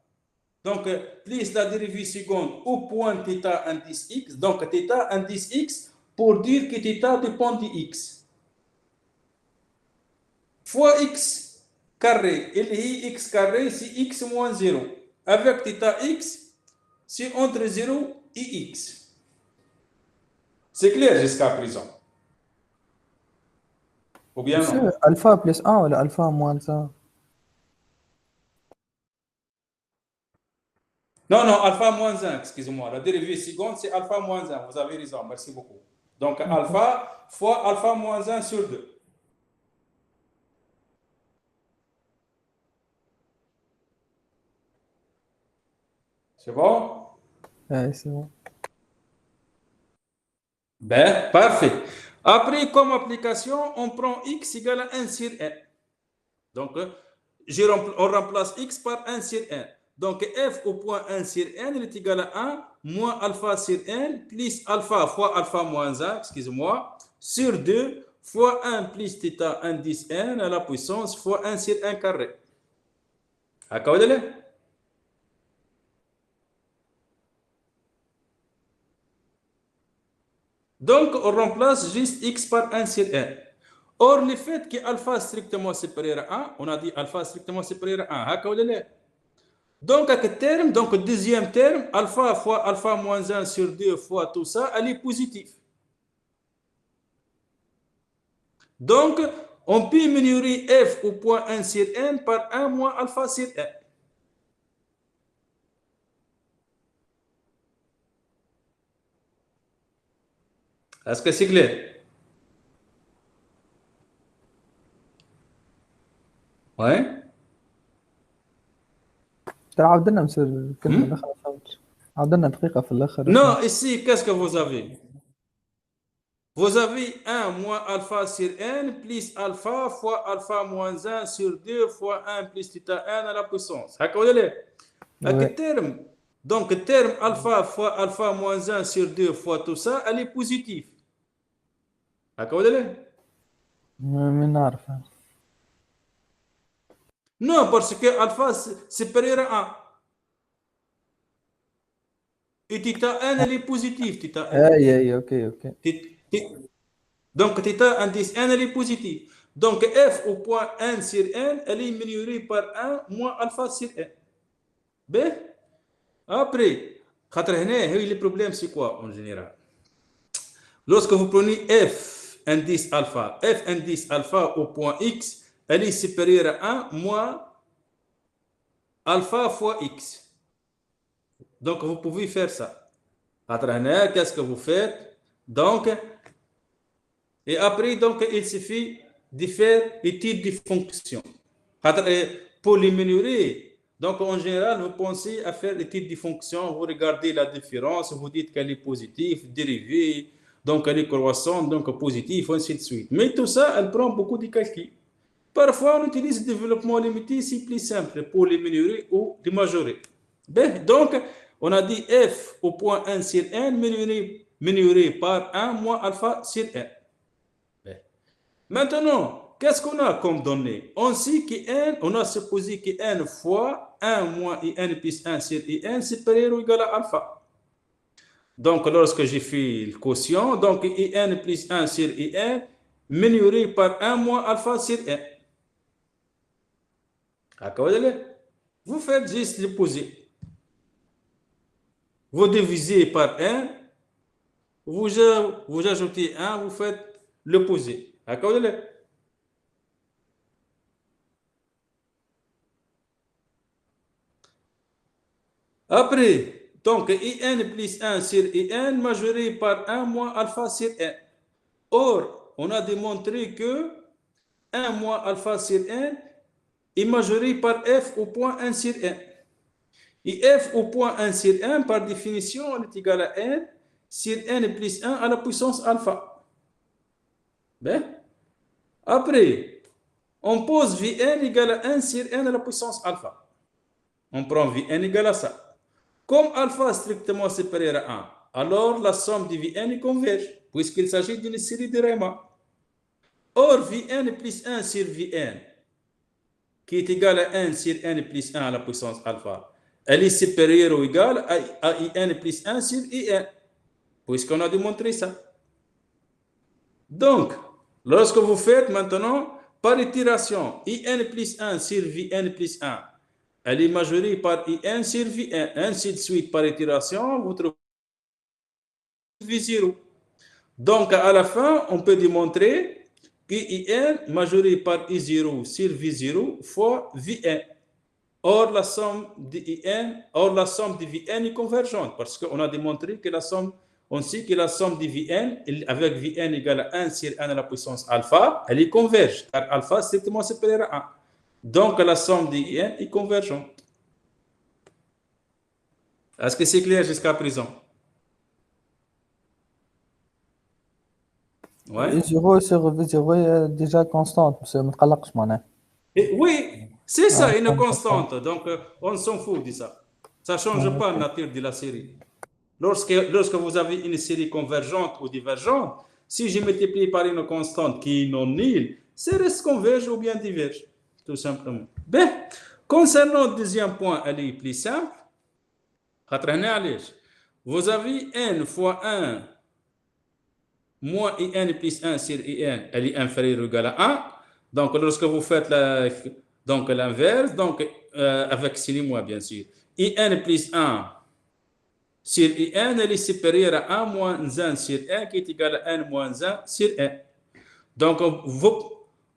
donc, plus la dérivée seconde au point θ indice x, donc θ indice x pour dire que θ dépend de x, fois x carré, et x carré c'est x moins 0, avec θ x, c'est entre 0 et x. C'est clair jusqu'à présent? Ou bien Monsieur, non? alpha plus 1 ou alpha moins 1? Non, non, alpha moins 1, excusez-moi. La dérivée seconde, c'est alpha moins 1. Vous avez raison, merci beaucoup. Donc, alpha fois alpha moins 1 sur 2. C'est bon? Ouais, c'est bon. Ben, parfait. Après, comme application, on prend x égale à 1 sur n. Donc, on remplace x par 1 sur n. Donc, f au point 1 sur n est égal à 1 moins alpha sur n plus alpha fois alpha moins 1, excusez-moi, sur 2 fois 1 plus θ indice n à la puissance fois 1 sur 1 carré. Accordez-le? Donc, on remplace juste x par 1 sur 1. Or, le fait que alpha strictement supérieur à 1, on a dit alpha strictement supérieur à 1. Donc, à quel terme? Donc, deuxième terme, alpha fois alpha moins 1 sur 2 fois tout ça, elle est positive. Donc, on peut améliorer f au point 1 sur n par 1 moins alpha sur 1. Est-ce que c'est clair? Ouais. ترى عاودنا مسير الكلمة الأخرى فهمت عاودنا دقيقة في الآخر Non, ici, qu'est-ce que vous avez? Vous avez 1 moins alpha sur n plus alpha fois alpha moins 1 sur 2 fois 1 plus θ 1 à la puissance. À quel terme? Donc, terme alpha fois alpha moins 1 sur 2 fois tout ça, elle est positive. من نعرف Non, parce que alpha c'est supérieur à 1. Et θ 1, elle est positive. θ 1. اي اوكي Donc, θ indice 1, elle est positive. Donc, f au point 1 sur n, elle est minorée par 1 moins alpha sur 1. Bien. Après, le problème, c'est quoi en général? Lorsque vous prenez f indice alpha au point x, elle est supérieure à 1 moins alpha fois x. Donc, vous pouvez faire ça. Qu'est-ce que vous faites? Donc, et après, donc, il suffit de faire étude de fonction. Pour l'améliorer, donc en général, vous pensez à faire étude de fonction, vous regardez la différence, vous dites qu'elle est positive, dérivée, donc elle est croissante, donc positive, ainsi de suite. Mais tout ça, elle prend beaucoup de calculs. Parfois, on utilise le développement limité, c'est plus simple pour l'améliorer ou le majorer. Donc, on a dit f au point 1 sur n minoré par 1 moins alpha sur 1. Maintenant, qu'est-ce qu'on a comme données? On sait que n, on a supposé que n fois 1 moins in plus 1 sur in supérieur ou égal à alpha. Donc, lorsque j'ai fait le quotient, donc in plus 1 sur in minoré par 1 moins alpha sur 1. Vous faites juste le poser. Vous divisez par 1, vous ajoutez 1, vous faites le poser. Après, donc in plus 1 sur in majoré par 1 moins alpha sur 1. Or, on a démontré que 1 moins alpha sur 1 est majoré par f au point 1 sur 1. Et f au point 1 sur 1, par définition, est égal à n sur n plus 1 à la puissance alpha. Bien. Après, on pose Vn égale à 1 sur n à la puissance alpha. On prend Vn égale à ça. Comme alpha est strictement supérieur à 1, alors la somme de Vn converge, puisqu'il s'agit d'une série de Riemann. Or, Vn plus 1 sur Vn, qui est égal à 1 sur n plus 1 à la puissance alpha, elle est supérieure ou égale à in plus 1 sur in, puisqu'on a démontré ça. Donc, lorsque vous faites maintenant par itération in plus 1 sur Vn plus 1, elle est majorée par in sur Vn, ainsi de suite par itération, vous trouvez V0. Donc, à la fin, on peut démontrer que in majoré par I0 sur V0 fois Vn. Or, la somme de Vn est convergente, parce qu'on a démontré que on sait que la somme de Vn, avec Vn égale à 1 sur 1 à la puissance alpha, elle est converge, car alpha est strictement supérieur à 1. Donc, la somme de in est convergente. Est-ce que c'est clair jusqu'à présent? Ouais. زيرو sur V0 est déjà constante بس ما تقلقش معناها Oui, c'est ça, une constante. Donc, on s'en fout de ça. Ça ne change pas la nature de la série. Lorsque vous avez une série convergente ou divergente, si je multiplie par une constante qui est non nulle, c'est reste converge ou bien diverge, tout simplement. Bien, concernant le deuxième point, elle est plus simple. Vous avez n fois 1 moins IN plus 1 sur IN, elle est inférieure ou égale à 1. Donc, lorsque vous faites l'inverse, donc, avec sin moins, bien sûr, IN plus 1 sur IN, elle est supérieure à 1 moins 1 sur 1, qui est égal à 1 moins 1 sur 1. Donc,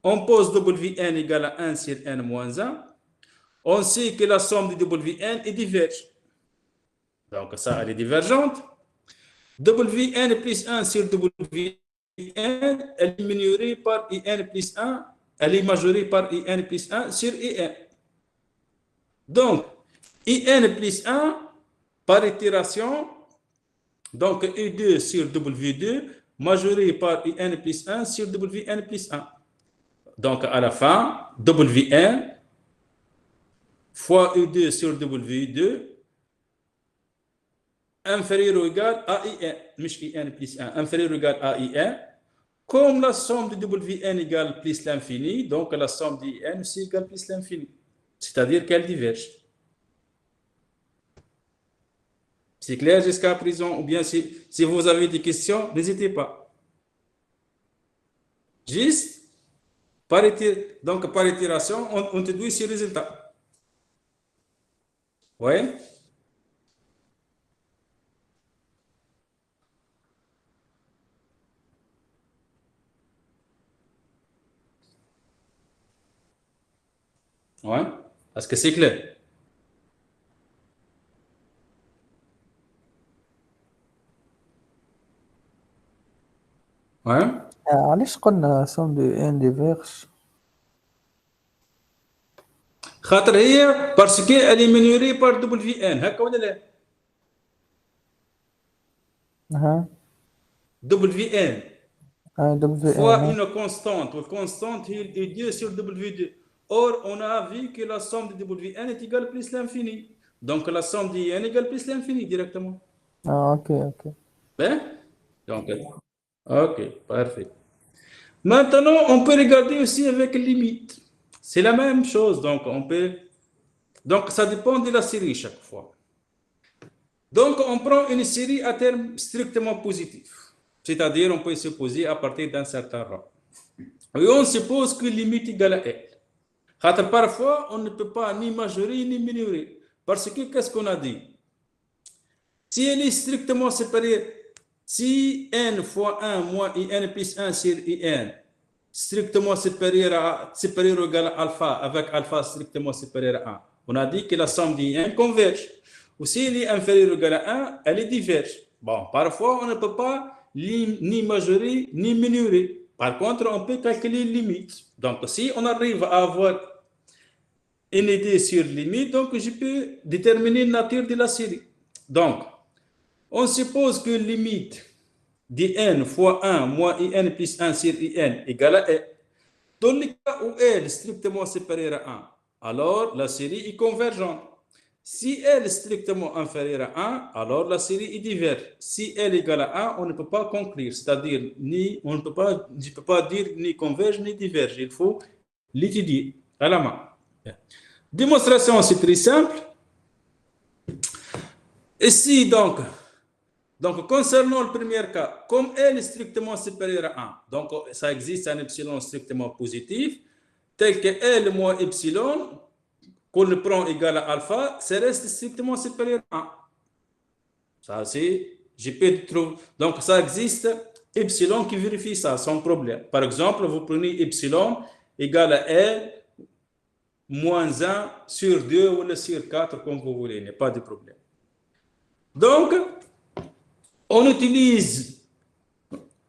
on pose WN égale à 1 sur N moins 1. On sait que la somme de WN est diverge. Donc, ça, elle est divergente. WN plus 1 sur WN, elle est minorée par IN plus 1, elle est majorée par IN plus 1 sur IN. Donc, IN plus 1, par itération, donc E2 sur W2, majoré par IN plus 1 sur WN plus 1. Donc, à la fin, WN fois E2 sur W2 inférieur ou égal à IN, مش IN plus 1, inférieur ou égal à IN, comme la somme de WN égale plus l'infini, donc la somme d'IN aussi égale plus l'infini. C'est-à-dire qu'elle diverge. C'est clair jusqu'à présent? Ou bien si vous avez des questions, n'hésitez pas. Juste, donc par itération, on déduit ce résultat. Oui? Oui? Est-ce que c'est clair? Oui? علاش قلنا somme de n diverge خاطر هي parce qu'elle est minorée par WN هكا ولا لا؟ ها WN W fois n une constante, ou constante est 2 sur W2. Or, on a vu que la somme de WN est égale plus l'infini. Donc, la somme de N égale plus l'infini directement. ok Ben? Donc, ok, parfait. Maintenant, on peut regarder aussi avec limite. C'est la même chose. Donc, ça dépend de la série chaque fois. Donc, on prend une série à terme strictement positif. C'est-à-dire, on peut se poser à partir d'un certain rang. Et on suppose que limite égale à L. Parfois, on ne peut pas ni majorer ni minorer. Parce que, qu'est-ce qu'on a dit? Si elle est strictement séparée, si n fois 1 moins in plus 1 sur in, strictement supérieur ou égal à alpha, avec alpha strictement supérieur à 1, on a dit que la somme d'in converge. Ou si elle est inférieure ou égale à 1, elle est diverge. Bon, parfois, on ne peut pas ni majorer ni minorer. Par contre, on peut calculer une limite. Donc, si on arrive à avoir une idée sur limite, donc je peux déterminer la nature de la série. Donc, on suppose que limite de n fois 1 moins in plus 1 sur in égale à n. Dans le cas où L est strictement supérieur à 1, alors la série est convergente. Si L est strictement inférieur à 1, alors la série est diverge. Si L est égal à 1, on ne peut pas conclure, c'est-à-dire je ne peux pas dire ni converge ni diverge. Il faut l'étudier à la main. Démonstration, c'est très simple. Ici, donc, concernant le premier cas, comme L est strictement supérieur à 1, donc ça existe un epsilon strictement positif, tel que L moins epsilon, qu'on le prend égal à alpha, ça reste strictement supérieur à 1. Ça, c'est, je peux trouver, donc ça existe, epsilon qui vérifie ça, sans problème. Par exemple, vous prenez epsilon égal à L moins 1 sur 2 ou sur 4, comme vous voulez, il n'y a pas de problème. Donc, on utilise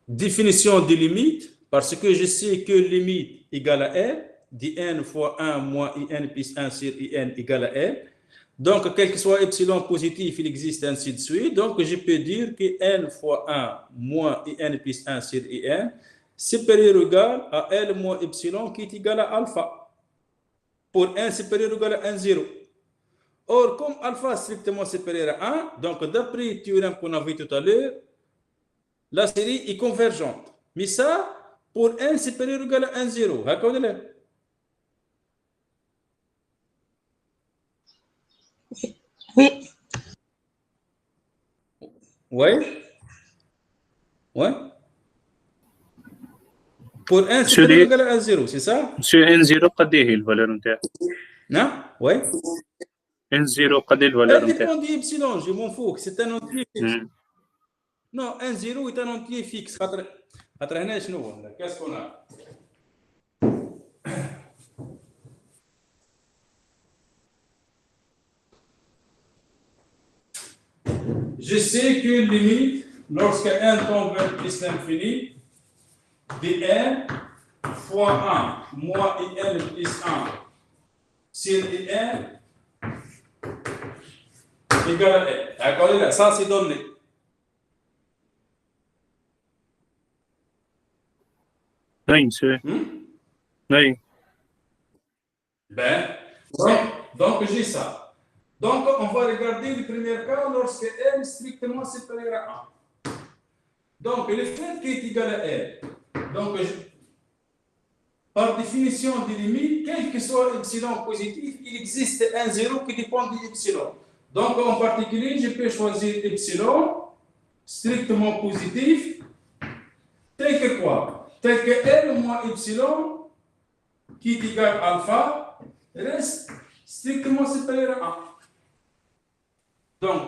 définition de limite parce que je sais que limite égale à L, dn fois 1 moins in plus 1 sur in égale à L. Donc, quel que soit epsilon positif, il existe ainsi de suite. Donc, je peux dire que n fois 1 moins in plus 1 sur in supérieur ou égal à L moins epsilon qui est égal à alpha. Pour 1 supérieur ou égal à 1, 0. Or, comme alpha est strictement supérieur à 1, donc d'après le théorème qu'on a vu tout à l'heure, la série est convergente. Mais ça, pour 1 supérieur ou égal à 1, 0. Oui. Oui. Oui. Pour 1 supérieur ou égal à 0, c'est ça? Monsieur N0 قد ايه هي الفالور نتاعو؟ Non? Oui. N0 قد ايه الفالور Elle نتاعو؟ dépend d'epsilon, je m'en fous, c'est un entier fixe. مم. Non, 1-0 est un entier fixe. خاطر هنا شنو هو؟ Qu'est-ce qu'on a? Je sais que limite, lorsque 1 tend vers plus l'infini, dn fois 1 moins in plus 1 sur in égale à n. D'accord, là, ça c'est donné. Oui, monsieur. Oui. Ben, donc j'ai ça. Donc, on va regarder le premier cas lorsque n est strictement supérieur à 1. Donc, le fait qui est égal à n, donc, par définition des limites, quel que soit epsilon positif, il existe un 0 qui dépend de epsilon. Donc, en particulier, je peux choisir epsilon strictement positif, tel que quoi? Tel que n moins epsilon qui est égal à alpha reste strictement supérieur à 1. Donc,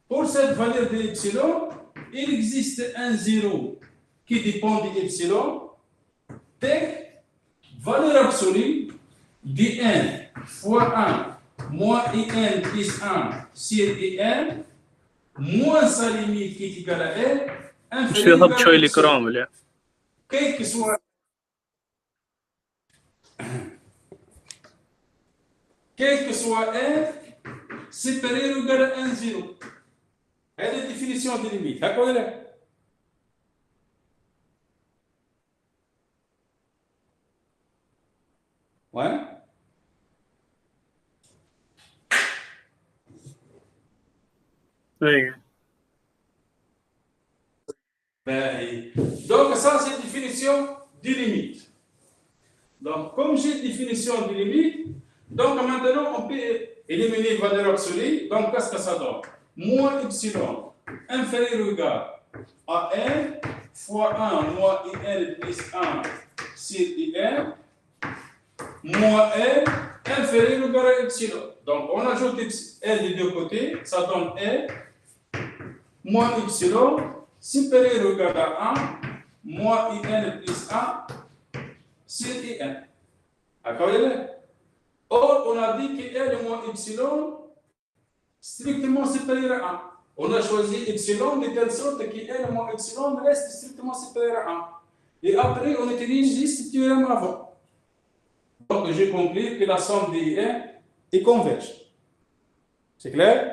pour cette valeur de epsilon, il existe un 0 qui dépend de epsilon, tel valeur absolue de n fois 1 moins in plus 1 sur in moins sa limite qui est égale à n monsieur inférieur هب شوي à الإكرام ولا؟ quel que soit n supérieur ou égal à 1 0. هذه la définition des limites. هكا ولا لا؟ Ouais. Oui. Ben, donc, ça, c'est la définition des limites. Donc, comme j'ai une définition des limites, donc maintenant, on peut éliminer la valeur absolue. Donc, qu'est-ce que ça donne? Moins epsilon inférieur ou égal à n fois 1 moins in plus 1 sur in moins n inférieur ou égal à epsilon. Donc, on ajoute n des deux côtés, ça donne n moins epsilon supérieur ou égal à 1 moins in plus 1 sur in. D'accord? Or, on a dit que n moins epsilon strictement supérieur à 1. On a choisi epsilon de telle sorte que n moins epsilon reste strictement supérieur à 1. Et après, on utilise juste le théorème avant. Donc, j'ai conclu que la somme des n est converge. C'est clair?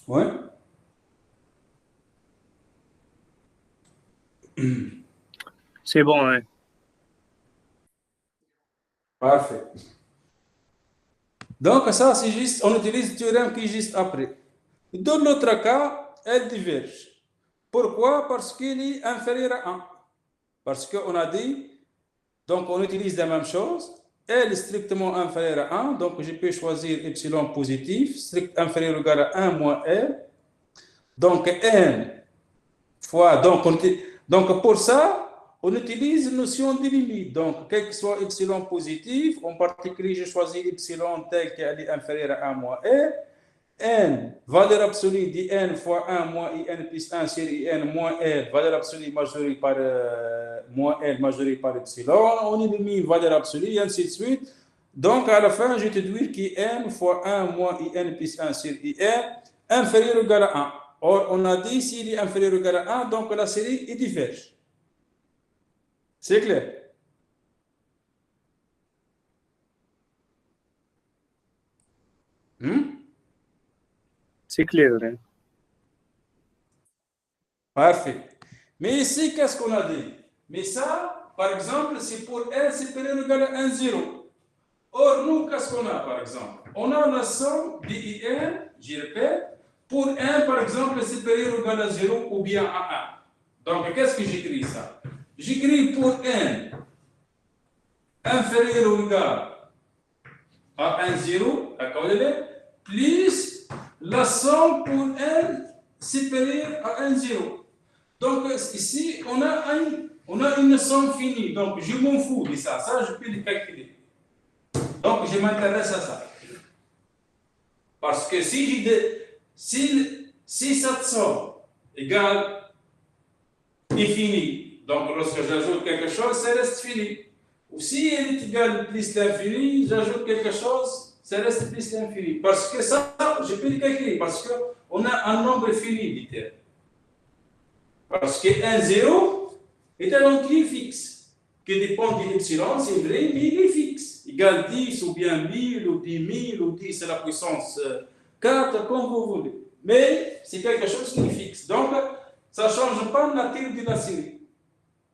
Ouais. C'est bon, oui. Parfait. Donc, ça, c'est juste, on utilise le théorème qui est juste après. Dans l'autre cas, elle diverge. Pourquoi? Parce qu'il est inférieur à 1. Parce qu'on a dit, donc on utilise la même chose, L est strictement inférieur à 1, donc je peux choisir epsilon positif, strict inférieur ou égal à 1 moins L. Donc N fois, donc pour ça, on utilise la notion de limite. Donc, quel que soit epsilon positif, en particulier, je choisis epsilon tel qu'elle est inférieure à 1 moins L. N, valeur absolue de n fois 1 moins in plus 1 sur in moins L, valeur absolue majorée par moins L majorée par epsilon. On élimine valeur absolue et ainsi de suite. Donc, à la fin, je te dis que n fois 1 moins in plus 1 sur in inférieur ou égal à 1. Or, on a dit s'il est inférieur ou égal à 1, donc la série est diverge. C'est clair? C'est clair, hein? Parfait. Mais ici, qu'est-ce qu'on a dit? Mais ça, par exemple, c'est pour n supérieur ou égal à 1, 0. Or, nous, qu'est-ce qu'on a, par exemple? On a la somme de in, je répète, pour n, par exemple, supérieur ou égal à 0 ou bien à 1. Donc, qu'est-ce que j'écris ça? J'écris pour n inférieur ou égal à 1, 0, plus la somme pour n supérieure à 1, 0. Donc ici, on a une somme finie. Donc je m'en fous de ça. Ça, je peux le calculer. Donc je m'intéresse à ça. Parce que si cette somme égale infinie, donc lorsque j'ajoute quelque chose, ça reste fini. Ou si elle est égale plus l'infini, j'ajoute quelque chose, ça reste plus l'infini. Parce que ça, je peux le calculer, parce qu'on a un nombre fini de termes. Parce que 1, 0 est un entier fixe, qui dépend de l'epsilon, c'est vrai, mais il est fixe. Égal 10, ou bien 1000, ou 10 000, ou 10 à la puissance 4, comme vous voulez. Mais c'est quelque chose qui est fixe. Donc, ça ne change pas la nature de la série.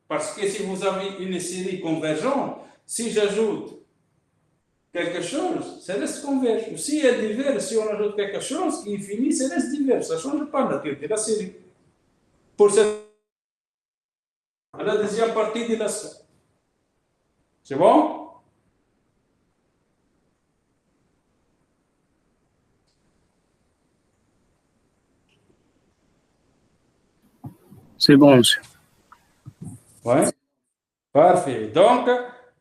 Parce que si vous avez une série convergente, si j'ajoute quelque chose, ça reste converge. Ou si elle diverge, si on ajoute quelque chose qui est fini, ça reste diverge. Ça ne change pas la nature de la série. Pour la deuxième partie de la série. C'est bon? C'est bon, monsieur. Oui. Parfait. Donc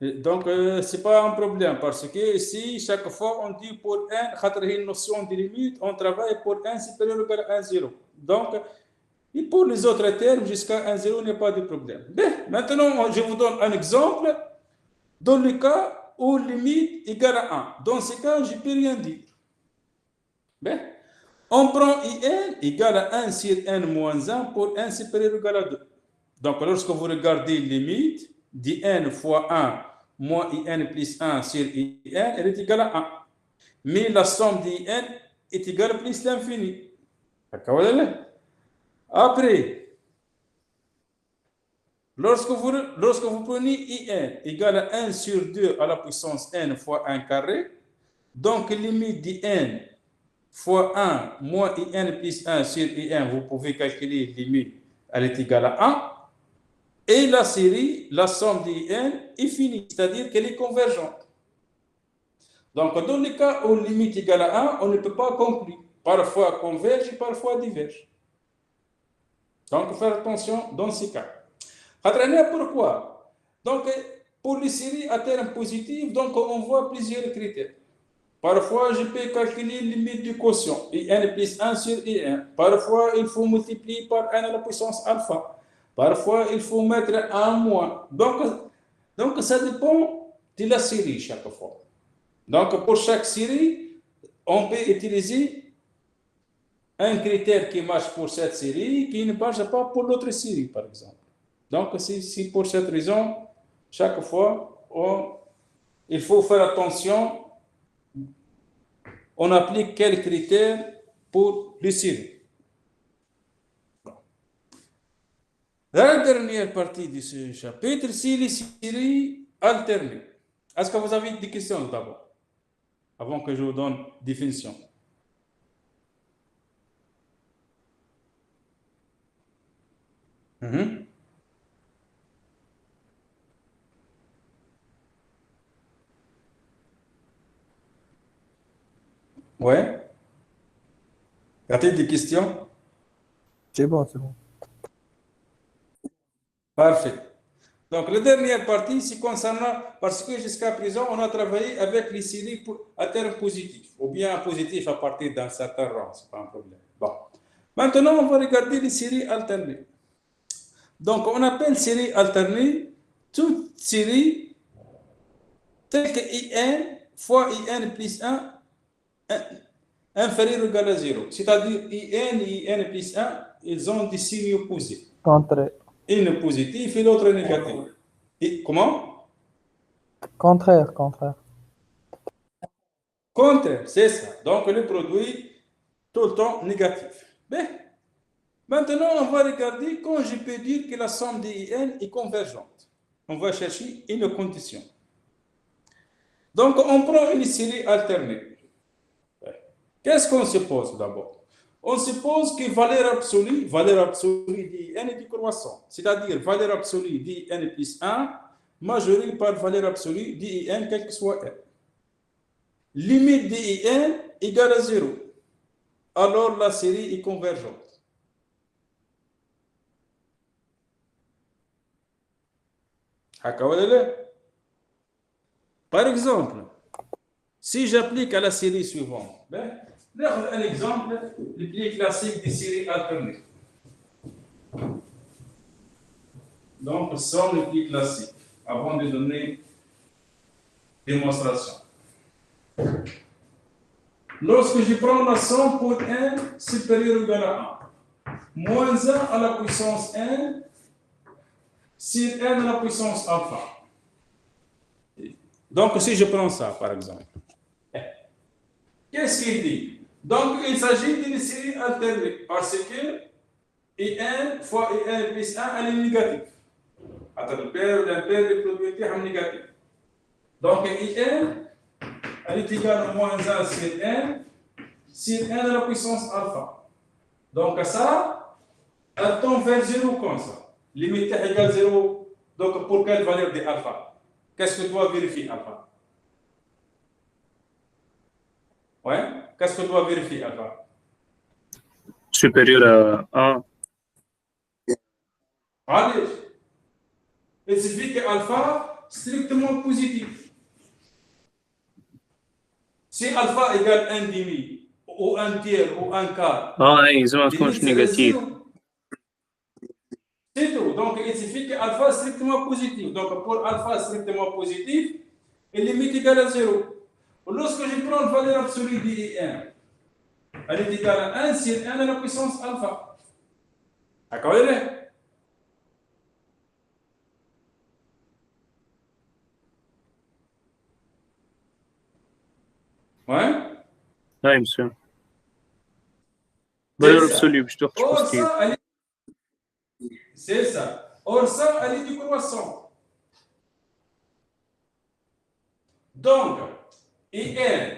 ce n'est pas un problème parce que ici, chaque fois, on dit pour n, une notion de limite, on travaille pour n supérieur ou égal à 1, 0. Donc, et pour les autres termes, jusqu'à 1, 0, il n'y a pas de problème. Bien, maintenant, je vous donne un exemple dans le cas où limite égale à 1. Dans ce cas, je ne peux rien dire. Bien, on prend in égale à 1 sur n moins 1 pour n supérieur ou égal à 2. Donc, lorsque vous regardez limite d'in fois 1 moins in plus 1 sur in, elle est égale à 1. Mais la somme d'in est égale à plus l'infini. D'accord? Après, lorsque vous prenez in égale à 1 sur 2 à la puissance n fois 1 carré, donc limite d'in fois 1 moins in plus 1 sur in, vous pouvez calculer limite, elle est égale à 1. Et la série, la somme d'in est finie, c'est-à-dire qu'elle est convergente. Donc, dans le cas où limite égale à 1, on ne peut pas conclure. Parfois converge et parfois diverge. Donc, faire attention dans ces cas. Pourquoi? Donc, pour les séries à terme positif, donc on voit plusieurs critères. Parfois, je peux calculer la limite du quotient, in plus 1 sur in. Parfois, il faut multiplier par n à la puissance alpha. Parfois, il faut mettre un moins. Donc, ça dépend de la série chaque fois. Donc, pour chaque série, on peut utiliser un critère qui marche pour cette série, qui ne marche pas pour l'autre série, par exemple. Donc, c'est pour cette raison, chaque fois, il faut faire attention. On applique quels critères pour les séries. La dernière partie de ce chapitre, c'est les séries alternées. Est-ce que vous avez des questions d'abord, avant que je vous donne définition? Ouais. Y a-t-il des questions? C'est bon, c'est bon. Parfait. Donc, la dernière partie, c'est concernant, parce que jusqu'à présent, on a travaillé avec les séries à terme positif, ou bien positif à partir d'un certain rang, ce n'est pas un problème. Bon. Maintenant, on va regarder les séries alternées. Donc, on appelle série alternée toute série telle que in fois in plus 1 inférieur ou égal à 0. C'est-à-dire in et in plus 1, ils ont des signes opposés. Contraire. Une positive et l'autre négative. Et comment? Contraire. Contraire, c'est ça. Donc, le produit, tout le temps négatif. Bien. Maintenant, on va regarder quand je peux dire que la somme des in est convergente. On va chercher une condition. Donc, on prend une série alternée. Qu'est-ce qu'on suppose d'abord? On suppose que valeur absolue d'in est décroissante. C'est-à-dire valeur absolue d'in plus 1 majoré par valeur absolue d'IN, quel que soit n. Limite d'IN égale à 0. Alors la série est convergente. Par exemple, si j'applique à la série suivante, un exemple le plus classique des séries alternées. Donc, ce sont les plus classiques, avant de donner démonstration. Lorsque je prends la somme pour n supérieur ou égal à 1, moins 1 à la puissance n sur n à la puissance alpha. Donc, si je prends ça, par exemple, qu'est-ce qu'il dit? Donc, il s'agit d'une série alternée parce que IN fois IN plus 1, elle est négative. Attends, le paire ou l'impair des propriétés est négative. Donc, IN, elle est égale à moins 1 sur N à la puissance alpha. Donc, à ça, elle tend vers 0 comme ça. Limite égale 0. Donc, pour quelle valeur de alpha? Qu'est-ce que tu dois vérifier, alpha? Ouais? Qu'est-ce que tu dois vérifier, alpha? Supérieur à 1. Allez. Il suffit que alpha strictement positif. Si alpha égale 1 demi, ou 1 tiers, ou 1 quart, ils ont un négatif. C'est tout. Donc, il suffit que alpha strictement positif. Donc, pour alpha strictement positif, il limite égale à 0. Lorsque je prends la valeur absolue d'IN, elle est égale à 1 sur 1 à la puissance alpha. D'accord? Ouais? Oui, monsieur. Valeur absolue, je te remercie. C'est ça. Or, ça, elle est décroissante. Donc, IN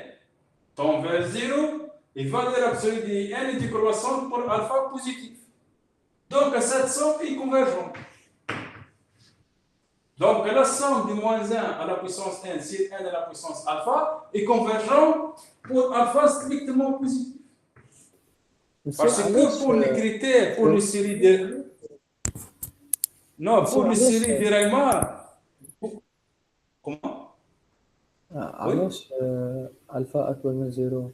tend vers 0 et valeur absolue d'IN est décroissante pour alpha positif. Donc, cette somme est convergente. Donc, la somme de moins 1 à la puissance n sur n à la puissance alpha est convergente pour alpha strictement positif. Parce que pour les critères, pour les séries de... Non, pour les séries de Riemann... Comment? علاش الفا اكبر من 0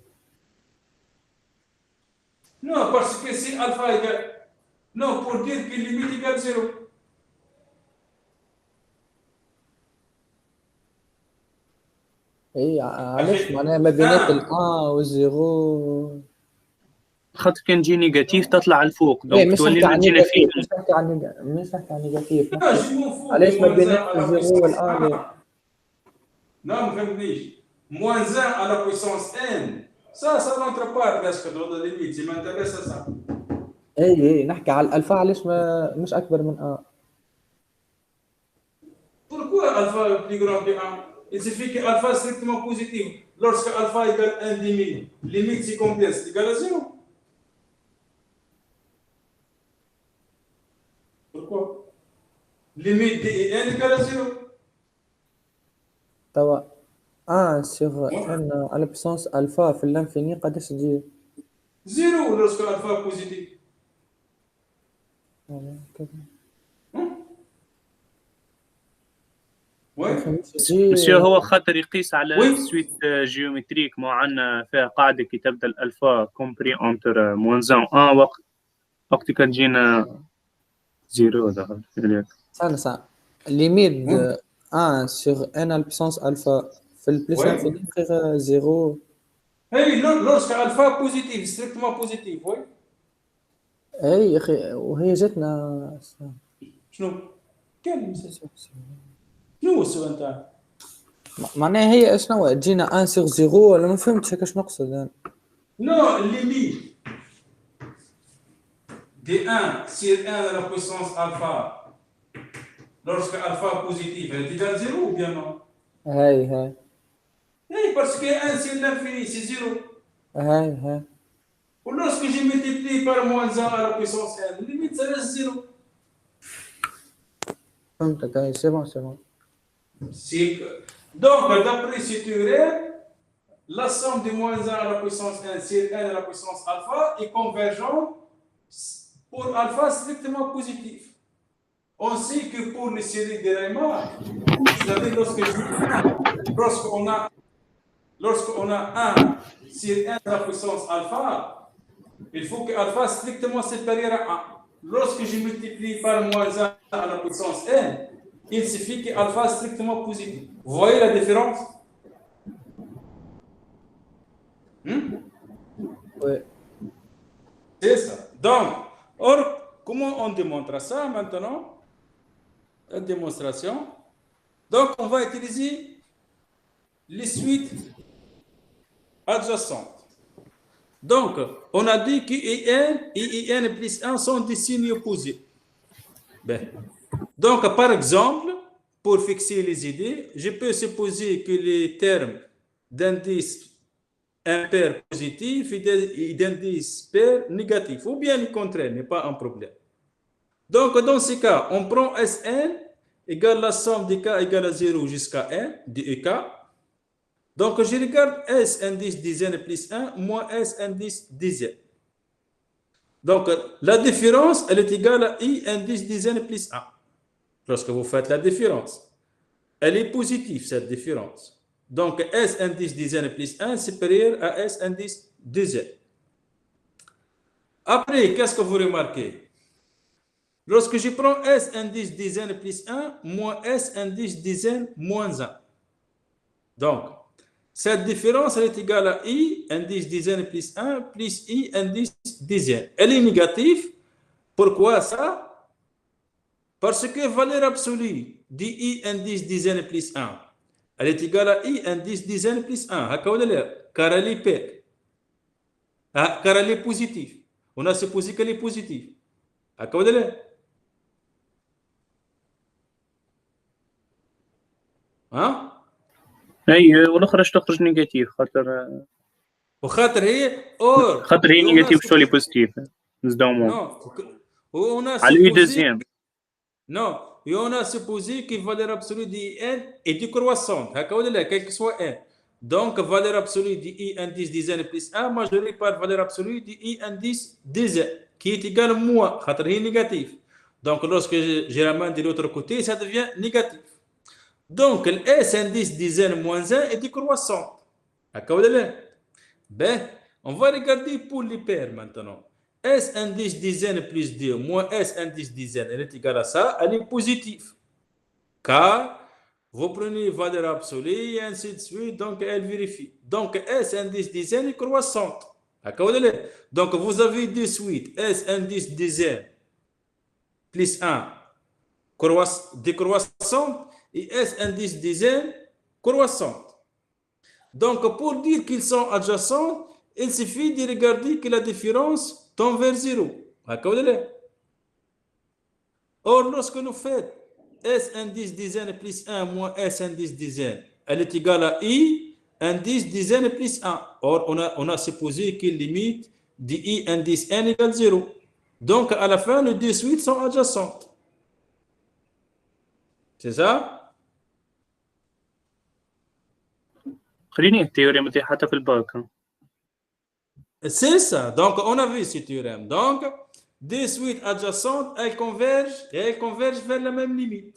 Non, parce que si alpha égale... Non, pour dire que limite égale 0. اي علاش معناها ما بينات ال 1 و 0 خاطر كان تجي نيجاتيف تطلع الفوق دونك تولي تجينا فيه مش نحكي عن نيجاتيف علاش ما بينات ال 0 وال 1 Non, ne me faites moins 1 à la puissance n. Ça n'entre pas presque dans la limite. Ça m'intéresse à ça. اي نحكي على الالفا علاش ما مش اكبر من 1 Pourquoi alpha est plus grand que 1? Il suffit que alpha est strictement positif. Lorsque alpha égale 1 demi, limite c'est combien? C'est égal à 0. Pourquoi? Limite de n égale à 0. توا 1 sur n على بسونس الفا في الانفيني قداش تجي 0 lorsque alpha est positif. مسيو هو خاطر يقيس على سويت جيومتريك ما عندنا فيها قاعده كي تبدا الالفا كومبري انتر موان 1 وقت كان تجينا 0 هذا سنة ليميت 1 sur n على بسونس الفا في البلس انفيني غير 0 اي lorsque alpha positif strictement positif oui. اي يا اخي وهي جاتنا شنو؟ كان شنو السؤال تاعك؟ معناها هي شنو تجينا 1 sur 0 ولا ما فهمتش هكا شنو نقصد انا. نو الليميت دي 1 sur 1 à la puissance alpha lorsque alpha est positif elle est égale à 0 ou bien non? هاي Oui, parce que 1 sur l'infini c'est 0. هاي Ou lorsque je multiplie par moins 1 à la puissance n, limite ça reste 0. فهمتك هاي سي بون Donc, d'après ce théorème, la somme de moins 1 à la puissance 1 sur n à la puissance alpha est convergente pour alpha strictement positif. On sait que pour les séries de Riemann, vous savez, lorsqu'on a 1 sur n à la puissance alpha, il faut que alpha est strictement supérieur à 1. Lorsque je multiplie par moins 1 à la puissance n, il suffit que alpha est strictement positif. Vous voyez la différence? Oui. C'est ça. Donc, comment on démontre ça maintenant? La démonstration. Donc, on va utiliser les suites adjacentes. Donc, on a dit que IN et IN plus 1 sont des signes opposés. Ben. Donc, par exemple, pour fixer les idées, je peux supposer que les termes d'indice impair positif et d'indice pair négatif, ou bien le contraire, n'est pas un problème. Donc, dans ce cas, on prend Sn égale la somme des k égale à 0 jusqu'à n de EK. Donc, je regarde S indice dizaine plus 1 moins S indice dizaine. Donc, la différence, elle est égale à I indice dizaine plus 1. Lorsque vous faites la différence, elle est positive, cette différence. Donc, S indice dizaine plus 1 supérieur à S indice dizaine. Après, qu'est-ce que vous remarquez? Lorsque je prends S indice dizaine plus 1 moins S indice dizaine moins 1. Donc, cette différence elle est égale à I indice dizaine plus 1 plus I indice dizaine. Elle est négative. Pourquoi ça? Parce que valeur absolue de I indice dizaine plus 1, elle est égale à I indice dizaine plus 1. Car elle est paire. Car elle est positive. On a supposé qu'elle est positive. ها؟ اي والاخرى تخرج نيجاتيف وخاطر هي نيجاتيف شو اللي بوزيتيف نزدومون على اي دوزيام Non, et on a supposé que valeur absolue de n est décroissante. Quel que soit n. Donc, valeur absolue de I indice dizaine plus 1 majorée par valeur absolue de I indice dizaine, qui est égale à moins, c'est négatif. Donc, lorsque je ramène de l'autre côté, ça devient négatif. Donc, le S indice dizaine moins 1 est décroissant. Ben, on va regarder pour les paires maintenant. S indice dizaine plus 2 moins S indice dizaine, elle est égale à ça, elle est positive. Car vous prenez valeur absolue et ainsi de suite, donc elle vérifie. Donc S indice dizaine est croissante. Donc vous avez de suite S indice dizaine plus 1 décroissante et S indice dizaine croissante. Donc pour dire qu'ils sont adjacents, il suffit de regarder que la différence tend vers 0. Or, lorsque nous faisons S indice dizaine plus 1 moins S indice dizaine, elle est égale à I indice dizaine plus 1. Or, on a supposé que limite de I indice n égale 0. Donc, à la fin, les deux suites sont adjacentes. C'est ça? خليني التيوريم اللي حتى في الباك. C'est ça. Donc, on a vu ce théorème. Donc, deux suites adjacentes, elles convergent vers la même limite.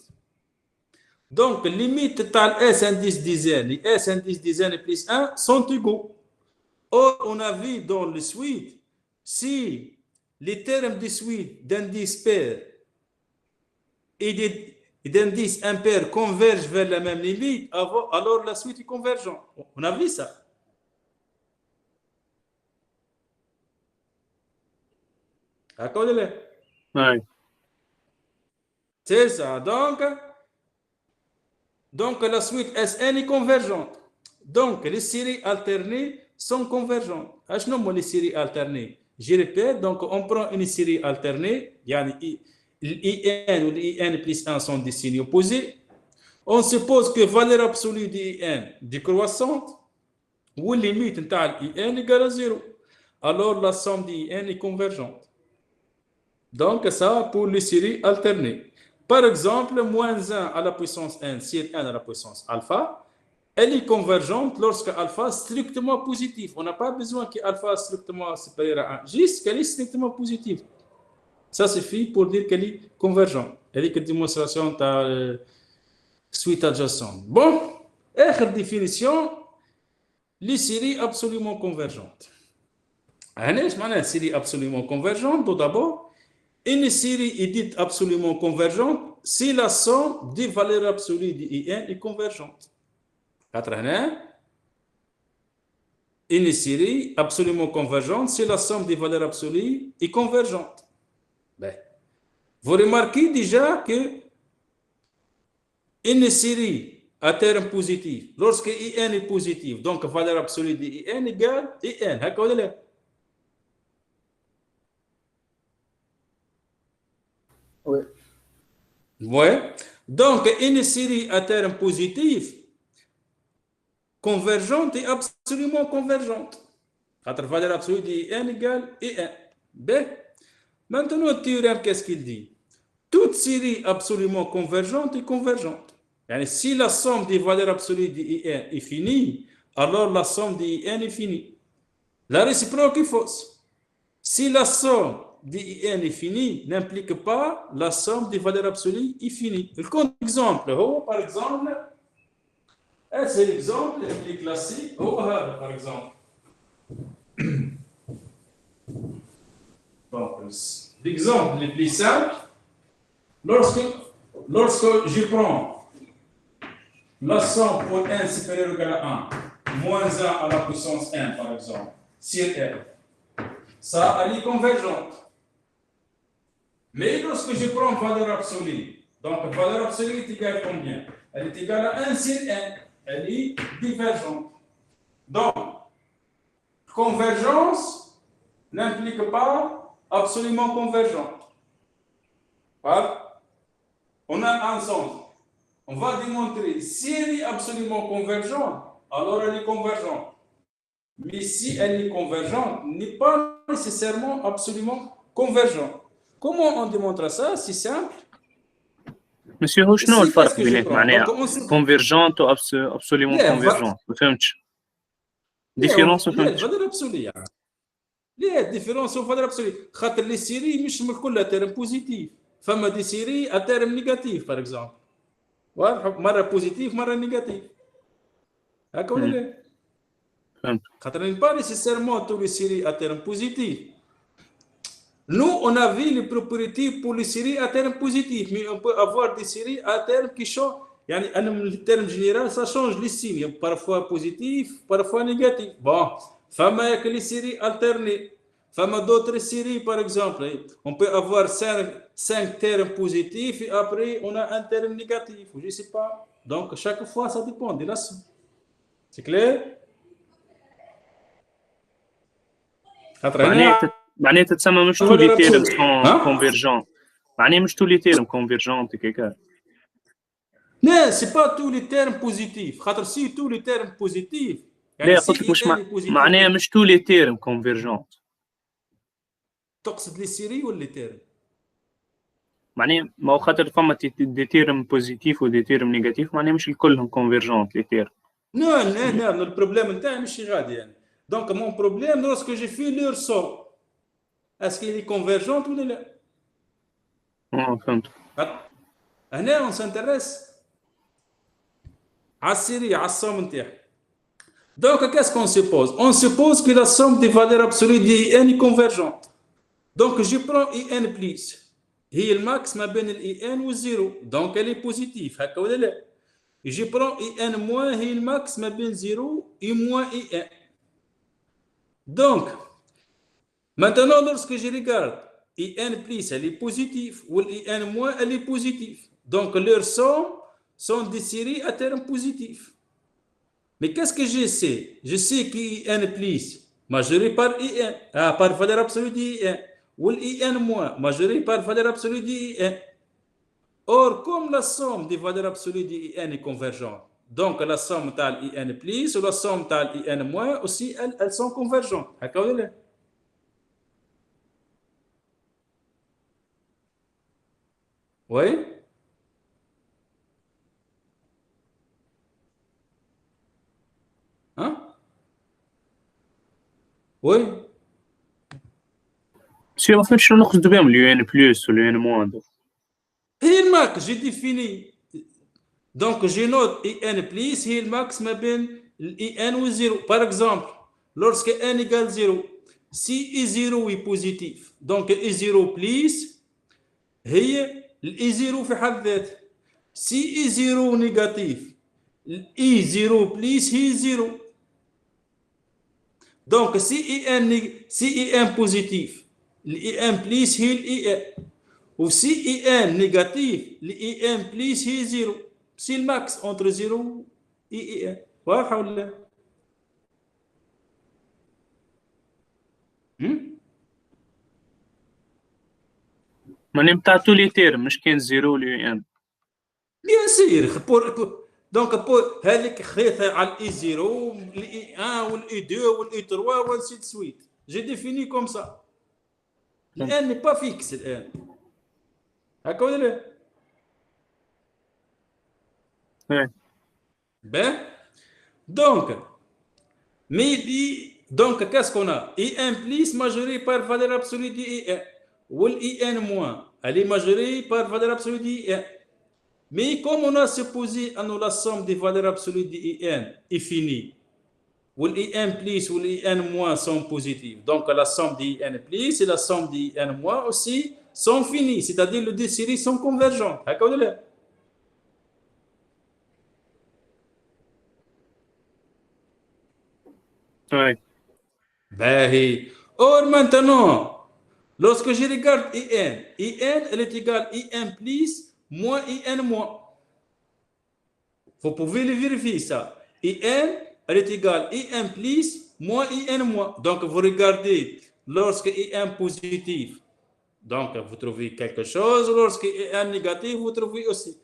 Donc, limite totale S indice dizaine et S indice dizaine plus 1 sont égaux. Or, on a vu dans le suite, si les termes de suite d'indice pair et d'indice impair convergent vers la même limite, alors la suite est convergente. On a vu ça. Ouais. C'est ça. Donc, la suite Sn est convergente. Donc, les séries alternées sont convergentes. Les séries alternées. Je répète, donc on prend une série alternée, l'IN ou l'IN plus 1 sont des signes opposés. On suppose que valeur absolue de IN décroissante ou limite de IN égale à 0. Alors, la somme de IN est convergente. Donc, ça pour les séries alternées. Par exemple, moins 1 à la puissance n sur n à la puissance alpha, elle est convergente lorsque alpha est strictement positif. On n'a pas besoin que alpha est strictement supérieur à 1, juste qu'elle est strictement positive. Ça suffit pour dire qu'elle est convergente. Elle est que démonstration de suite adjacente. Bon, autre définition, les séries absolument convergentes. Qu'est-ce que une série absolument convergente? Tout d'abord, une série est dite absolument convergente si la somme des valeurs absolues de IN est convergente. Une série absolument convergente si la somme des valeurs absolues est convergente. Ben, vous remarquez déjà que une série à terme positif, lorsque IN est positif, donc valeur absolue de IN égale IN. Oui. Ouais. Donc, une série à terme positif convergente et absolument convergente. La valeur absolue de n égale n. B. Maintenant, le théorème, qu'est-ce qu'il dit? Toute série absolument convergente est convergente. Yani, si la somme des valeurs absolues de n est finie, alors la somme de n est finie. La réciproque est fausse. Si la somme de n est finie, n'implique pas la somme des valeurs absolues est finie. Le contre-exemple, par exemple, c'est l'exemple le plus classique. Par exemple. L'exemple le plus simple, lorsque je prends la somme pour n supérieur ou égal à 1, moins 1 à la puissance n, par exemple, sur n, ça elle est convergente. Mais lorsque je prends valeur absolue, donc valeur absolue est égale à combien? Elle est égale à 1 sur n. Elle est divergente. Donc, convergence n'implique pas absolument convergente. Voilà. On a un sens. On va démontrer si elle est absolument convergente, alors elle est convergente. Mais si elle est convergente, n'est pas nécessairement absolument convergente. Comment on démontre ça? C'est simple. Monsieur هو شنو الفرق بين معناها convergente و absolument convergente؟ ما فهمتش. ديفيرونس ما فهمتش. الفالور ابسولي يعني. ليه الديفيرونس هو فالور ابسولي؟ خاطر لي سيري مش من كلها تيرم بوزيتيف. فما دي سيري اتيرم نيجاتيف باغ اكزومبل. واضح مره بوزيتيف مره نيجاتيف. هكا ولا لا؟ فهمت. خاطر pas nécessairement tous les séries à terme positif. Nous, on a vu les propriétés pour les séries à terme positif, mais on peut avoir des séries à terme qui changent. Le terme général, ça change les signes, parfois positif, parfois négatif. Bon, il y a que les séries alternées. Il y a d'autres séries, par exemple. On peut avoir 5 termes positifs et après, on a un terme négatif. Je ne sais pas. Donc, chaque fois, ça dépend de la somme. C'est clair? معناها تتسمى مش tous les termes sont convergents. معناها مش tous les termes convergents كيكا. Non, c'est pas tous les termes positifs. خاطر si tous les termes positifs. لا قلت لك مش معناها مش tous les termes convergents. تقصد لي سيري ولا لي تيرم؟ معناها ما هو خاطر فما دي تيرم بوزيتيف ودي تيرم نيجاتيف معناها مش كلهم convergents لي تيرم. Non, le problème نتاعي مش غادي يعني. Donc mon problème lorsque j'ai fait leur somme, est-ce qu'elle est convergente ou non? فهمت. هنا on s'intéresse à la série, à la somme نتاعها. Donc qu'est-ce qu'on suppose? On suppose que la somme des valeurs absolues de IN est convergente. Donc je prends IN plus. هي الماكس ما بين الIN والزيرو. Donc elle est positive. هكا ولا لا؟ Je prends IN moins هي الماكس ما بين 0 et moins IN. Donc, maintenant, lorsque je regarde, IN plus, elle est positive, ou IN moins, elle est positive. Donc, leurs sommes sont des séries à terme positif. Mais qu'est-ce que je sais? Je sais que IN plus, majoré par IN, par valeur absolue d'IN, ou IN moins, majoré par valeur absolue d'IN. Or, comme la somme des valeurs absolues d'IN est convergente, donc la somme tal IN plus ou la somme tal IN moins aussi, elles sont convergentes. Oui? Oui. Monsieur, en fait, je ne sais pas l'UN plus ou l'UN moins. هي الماك j'ai défini. Donc, je note IN plus, هي الماكس ما بين IN و 0. Par exemple, lorsque N égale 0, si I0 est positif, donc I0 plus, هي I0 في حد ذاته. Si I0 négatif, I0 plus هي 0. Donc, si IN positif, l'IN plus هي l'IN. Ou si IN négatif, l'IN plus هي 0. C'est le max entre 0 et IN. واضحة ولا؟ ماني بتاع tous les termes مش كان 0 l'UN. Bien sûr. Donc, هذيك خيطها على الإي 0 والإي 1 والإي 2 والإي 3 وانسي دو سويت. J'ai défini comme ça. الآن n'est pas fixe الآن. هكا ولا لا؟ Ouais. Ben, donc, donc qu'est-ce qu'on a? IN plus majoré par valeur absolue de IN. Ou l'IN moins, elle est majorée par valeur absolue de IN. Mais comme on a supposé à nous la somme des valeurs absolues de IN est finie, ou l'IN plus ou l'IN moins sont positifs. Donc la somme de IN plus et la somme de IN moins aussi sont finies, c'est-à-dire les deux séries sont convergentes. D'accord? Ouais. Ben, or maintenant, lorsque je regarde IN, elle est égale IN plus moins IN moins. Vous pouvez le vérifier ça. IN, elle est égale IN plus moins IN moins. Donc vous regardez lorsque IN positif, donc vous trouvez quelque chose. Lorsque IN négatif, vous trouvez aussi.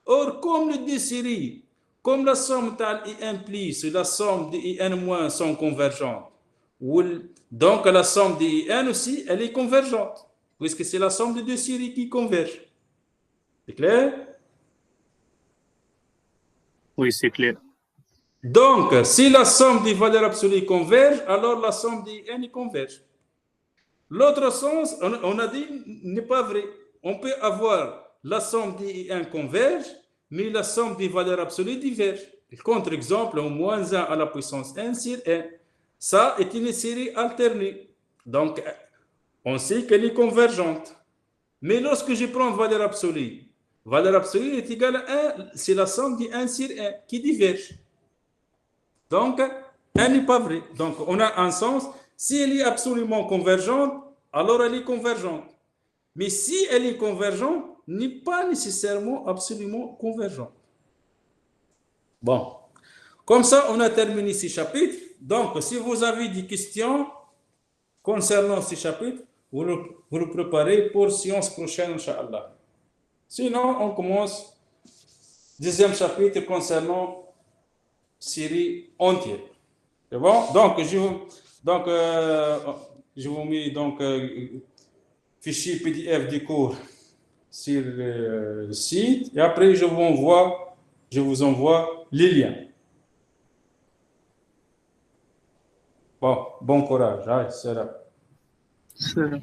Or, comme les deux séries, comme la somme de IN plus et la somme de IN moins sont convergentes, donc la somme de IN aussi, elle est convergente, puisque c'est la somme de deux séries qui convergent. C'est clair? Oui, c'est clair. Donc, si la somme des valeurs absolues converge, alors la somme des IN converge. L'autre sens, on a dit, n'est pas vrai. On peut avoir la somme des IN converge, mais la somme des valeurs absolues diverge. Contre-exemple, moins 1 à la puissance 1 sur 1. Ça est une série alternée. Donc, on sait qu'elle est convergente. Mais lorsque je prends valeur absolue est égale à 1, c'est la somme de 1 sur 1 qui diverge. Donc, 1 n'est pas vrai. Donc, on a un sens. Si elle est absolument convergente, alors elle est convergente. Mais si elle est convergente, n'est pas nécessairement absolument convergente. Bon. Comme ça, on a terminé ce chapitre. Donc, si vous avez des questions concernant ce chapitre, vous le préparez pour séance prochaine, Inch'Allah. Sinon, on commence deuxième chapitre concernant série entière. C'est bon? Donc, je vous mets donc fichier PDF du cours sur le site et après je vous envoie les liens. Bon courage. Allez, salam. Salam.